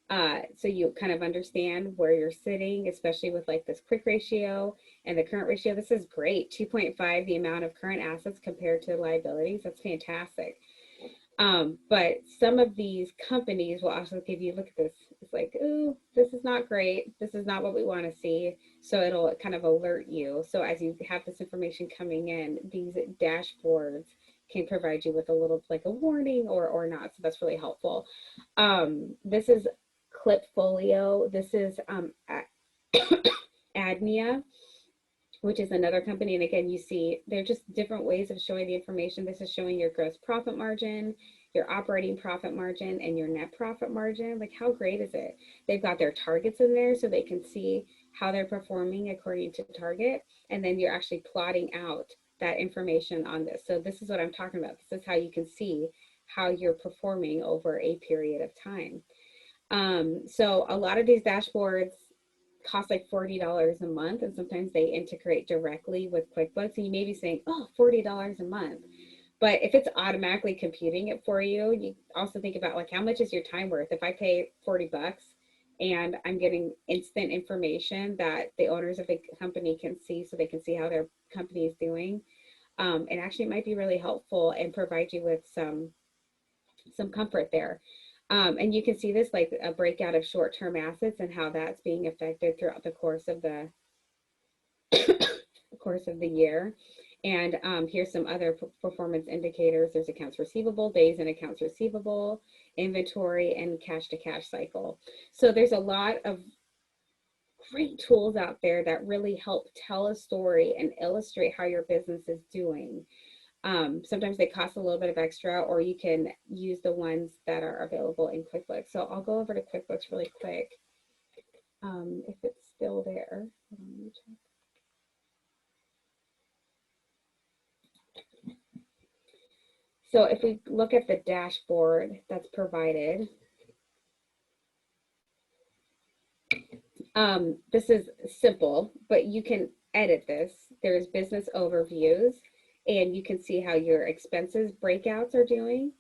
So you kind of understand where you're sitting, especially with like this quick ratio and the current ratio. This is great. 2.5, the amount of current assets compared to liabilities. That's fantastic. But some of these companies will also give you, look at this. It's like, ooh, this is not great. This is not what we want to see. So it'll kind of alert you. So as you have this information coming in, these dashboards can provide you with a little, like a warning or not. So that's really helpful. This is Clipfolio. This is Admia, which is another company. And again, you see, they're just different ways of showing the information. This is showing your gross profit margin, your operating profit margin, and your net profit margin. Like, how great is it? They've got their targets in there so they can see how they're performing according to target. And then you're actually plotting out that information on this. So this is what I'm talking about. This is how you can see how you're performing over a period of time. So a lot of these dashboards cost like $40 a month, and sometimes they integrate directly with QuickBooks, and you may be saying, oh, $40 a month. But if it's automatically computing it for you, you also think about like, how much is your time worth? If I pay 40 bucks and I'm getting instant information that the owners of the company can see, so they can see how their company is doing, it actually might be really helpful and provide you with some comfort there. And you can see this like a breakout of short-term assets and how that's being affected throughout the course of the year. And here's some other performance indicators. There's accounts receivable, days in accounts receivable, inventory, and cash to cash cycle. So there's a lot of great tools out there that really help tell a story and illustrate how your business is doing. Sometimes they cost a little bit of extra, or you can use the ones that are available in QuickBooks. So I'll go over to QuickBooks really quick. If it's still there. Hold on, let me check. So if we look at the dashboard that's provided, this is simple, but you can edit this. There's business overviews, and you can see how your expenses breakouts are doing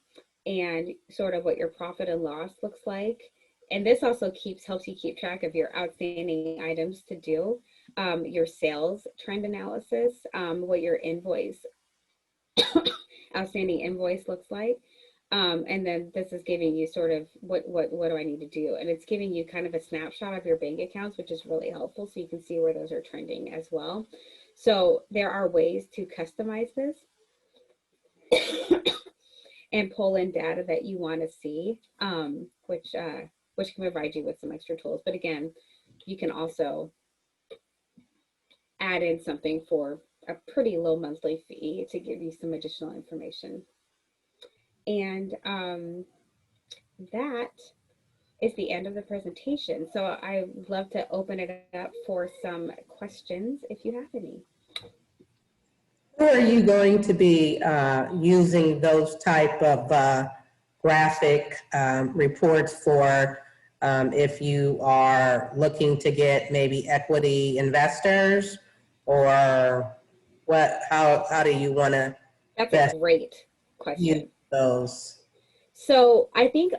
and sort of what your profit and loss looks like. And this also helps you keep track of your outstanding items to do, your sales trend analysis, what your outstanding invoice looks like. And then this is giving you sort of what do I need to do? And it's giving you kind of a snapshot of your bank accounts, which is really helpful. So you can see where those are trending as well. So there are ways to customize this and pull in data that you want to see, which can provide you with some extra tools. But again, you can also add in something for a pretty low monthly fee to give you some additional information. And that is the end of the presentation. So I'd love to open it up for some questions if you have any. Who are you going to be using those type of graphic reports for if you are looking to get maybe equity investors, or how do you want to That's a great question. use those? So I think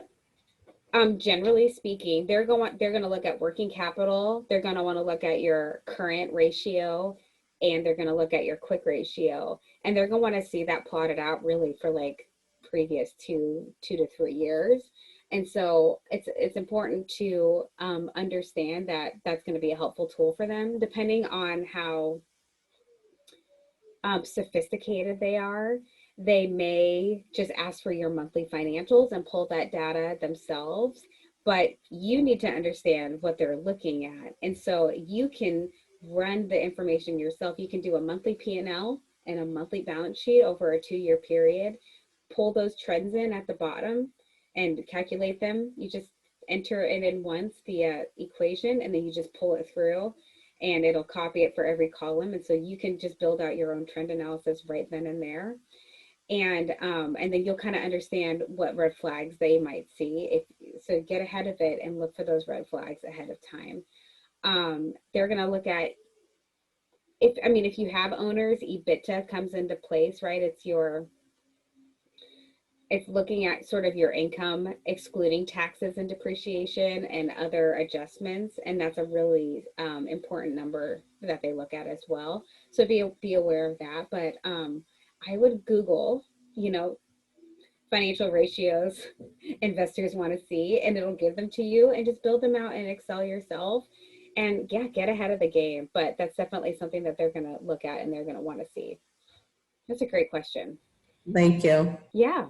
generally speaking, they're going to look at working capital. They're going to want to look at your current ratio, and they're going to look at your quick ratio, and they're going to want to see that plotted out really for like previous 2 to 3 years. And so it's important to understand that that's going to be a helpful tool for them, depending on how sophisticated they are. They may just ask for your monthly financials and pull that data themselves, but you need to understand what they're looking at. And so you can run the information yourself. You can do a monthly P&L and a monthly balance sheet over a 2-year period, pull those trends in at the bottom and calculate them. You just enter it in once, the equation, and then you just pull it through, and it'll copy it for every column. And so you can just build out your own trend analysis right then and there. And then you'll kind of understand what red flags they might see. So get ahead of it and look for those red flags ahead of time. They're going to look at, if you have owners, EBITDA comes into place, right? It's looking at sort of your income, excluding taxes and depreciation and other adjustments. And that's a really important number that they look at as well. So be aware of that. But I would Google, financial ratios investors want to see, and it'll give them to you, and just build them out in Excel yourself. And yeah, get ahead of the game. But that's definitely something that they're going to look at and they're going to want to see. That's a great question. Thank you. Yeah.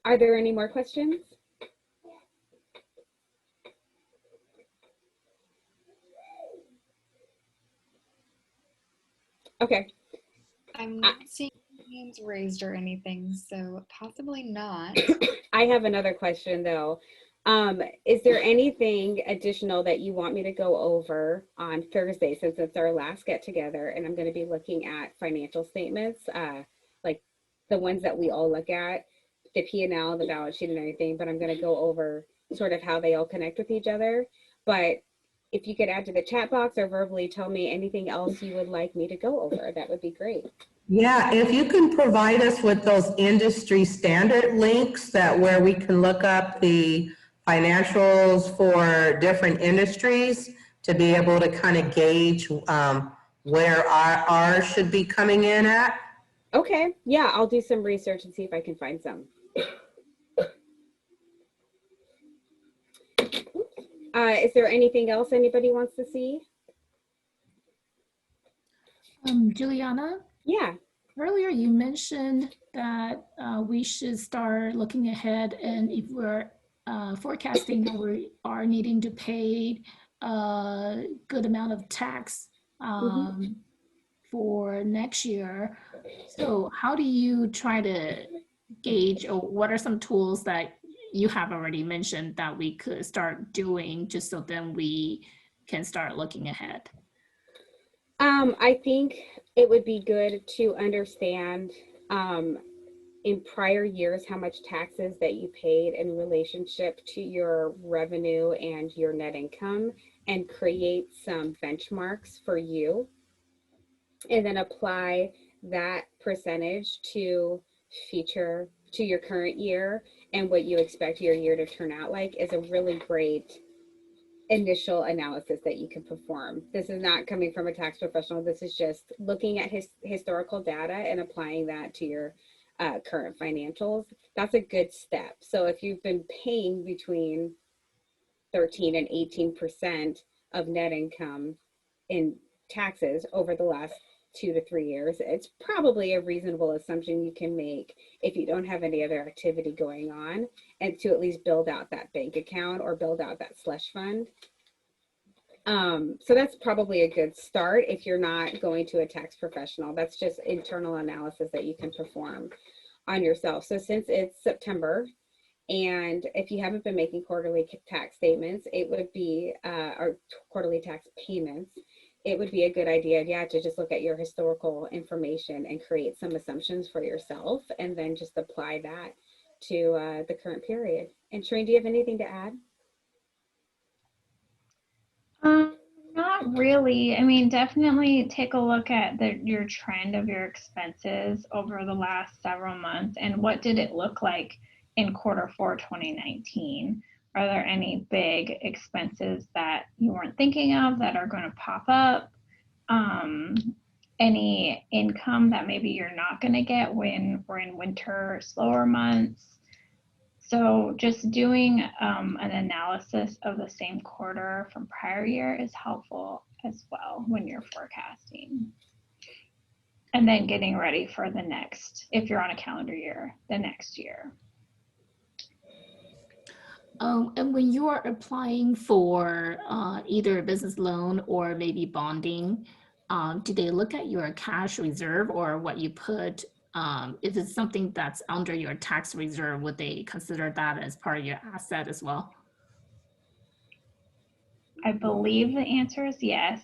Are there any more questions? Okay. I'm not seeing hands raised or anything, so possibly not. I have another question though. Is there anything additional that you want me to go over on Thursday, since it's our last get together, and I'm going to be looking at financial statements, like the ones that we all look at the P&L, the balance sheet and everything, but I'm going to go over sort of how they all connect with each other. But if you could add to the chat box or verbally tell me anything else you would like me to go over, that would be great. Yeah, if you can provide us with those industry standard links that where we can look up the financials for different industries to be able to kind of gauge where ours should be coming in at. Okay, yeah, I'll do some research and see if I can find some. Is there anything else anybody wants to see? Juliana? Yeah. Earlier you mentioned that we should start looking ahead, and if we're forecasting that we are needing to pay a good amount of tax for next year. So how do you try to gauge, or what are some tools that you have already mentioned that we could start doing just so then we can start looking ahead? I think it would be good to understand in prior years how much taxes that you paid in relationship to your revenue and your net income, and create some benchmarks for you, and then apply that percentage to your current year and what you expect your year to turn out like is a really great initial analysis that you can perform. This is not coming from a tax professional. This is just looking at historical data and applying that to your current financials. That's a good step. So if you've been paying between 13 and 18% of net income in taxes over the last 2 to 3 years, it's probably a reasonable assumption you can make if you don't have any other activity going on, and to at least build out that bank account or build out that slush fund. So that's probably a good start if you're not going to a tax professional. That's just internal analysis that you can perform on yourself. So since it's September, and if you haven't been making quarterly tax statements, it would be, or quarterly tax payments, it would be a good idea, yeah, to just look at your historical information and create some assumptions for yourself, and then just apply that to the current period. And Shereen, do you have anything to add? Not really. I mean, definitely take a look at your trend of your expenses over the last several months, and what did it look like in Q4 2019? Are there any big expenses that you weren't thinking of that are going to pop up? Any income that maybe you're not going to get when we're in winter, slower months? So just doing an analysis of the same quarter from prior year is helpful as well when you're forecasting. And then getting ready for the next, if you're on a calendar year, the next year. And when you are applying for either a business loan or maybe bonding, do they look at your cash reserve or what you put? If it's something that's under your tax reserve, would they consider that as part of your asset as well? I believe the answer is yes.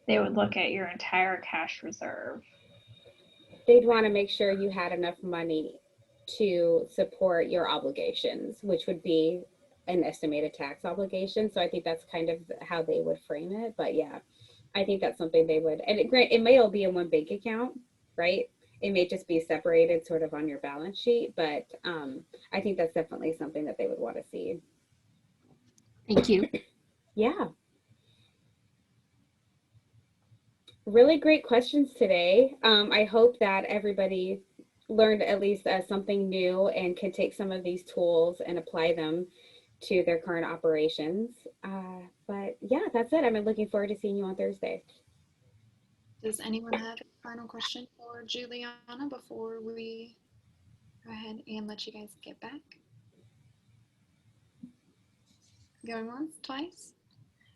They would look at your entire cash reserve. They'd want to make sure you had enough money to support your obligations, which would be an estimated tax obligation. So I think that's kind of how they would frame it. But yeah, I think that's something they would, and it may all be in one bank account, right? It may just be separated sort of on your balance sheet, but I think that's definitely something that they would want to see. Thank you. Yeah. Really great questions today. I hope that everybody learned at least something new and can take some of these tools and apply them to their current operations. But yeah, that's it. I'm looking forward to seeing you on Thursday. Does anyone have a final question for Juliana before we go ahead and let you guys get back? Going once, twice?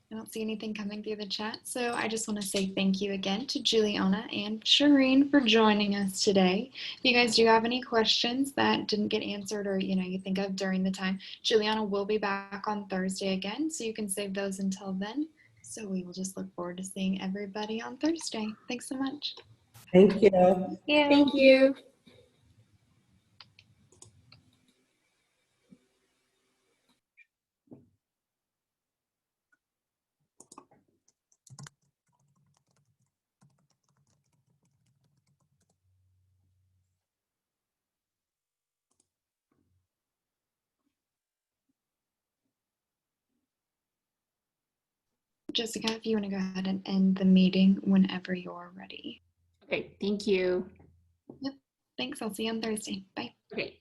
I don't see anything coming through the chat, so I just want to say thank you again to Juliana and Shireen for joining us today. If you guys do have any questions that didn't get answered or you think of during the time, Juliana will be back on Thursday again, so you can save those until then. So we will just look forward to seeing everybody on Thursday. Thanks so much. Thank you. Yeah. Thank you. Jessica, if you want to go ahead and end the meeting whenever you're ready. Okay, thank you. Yep. Thanks. I'll see you on Thursday. Bye. Okay.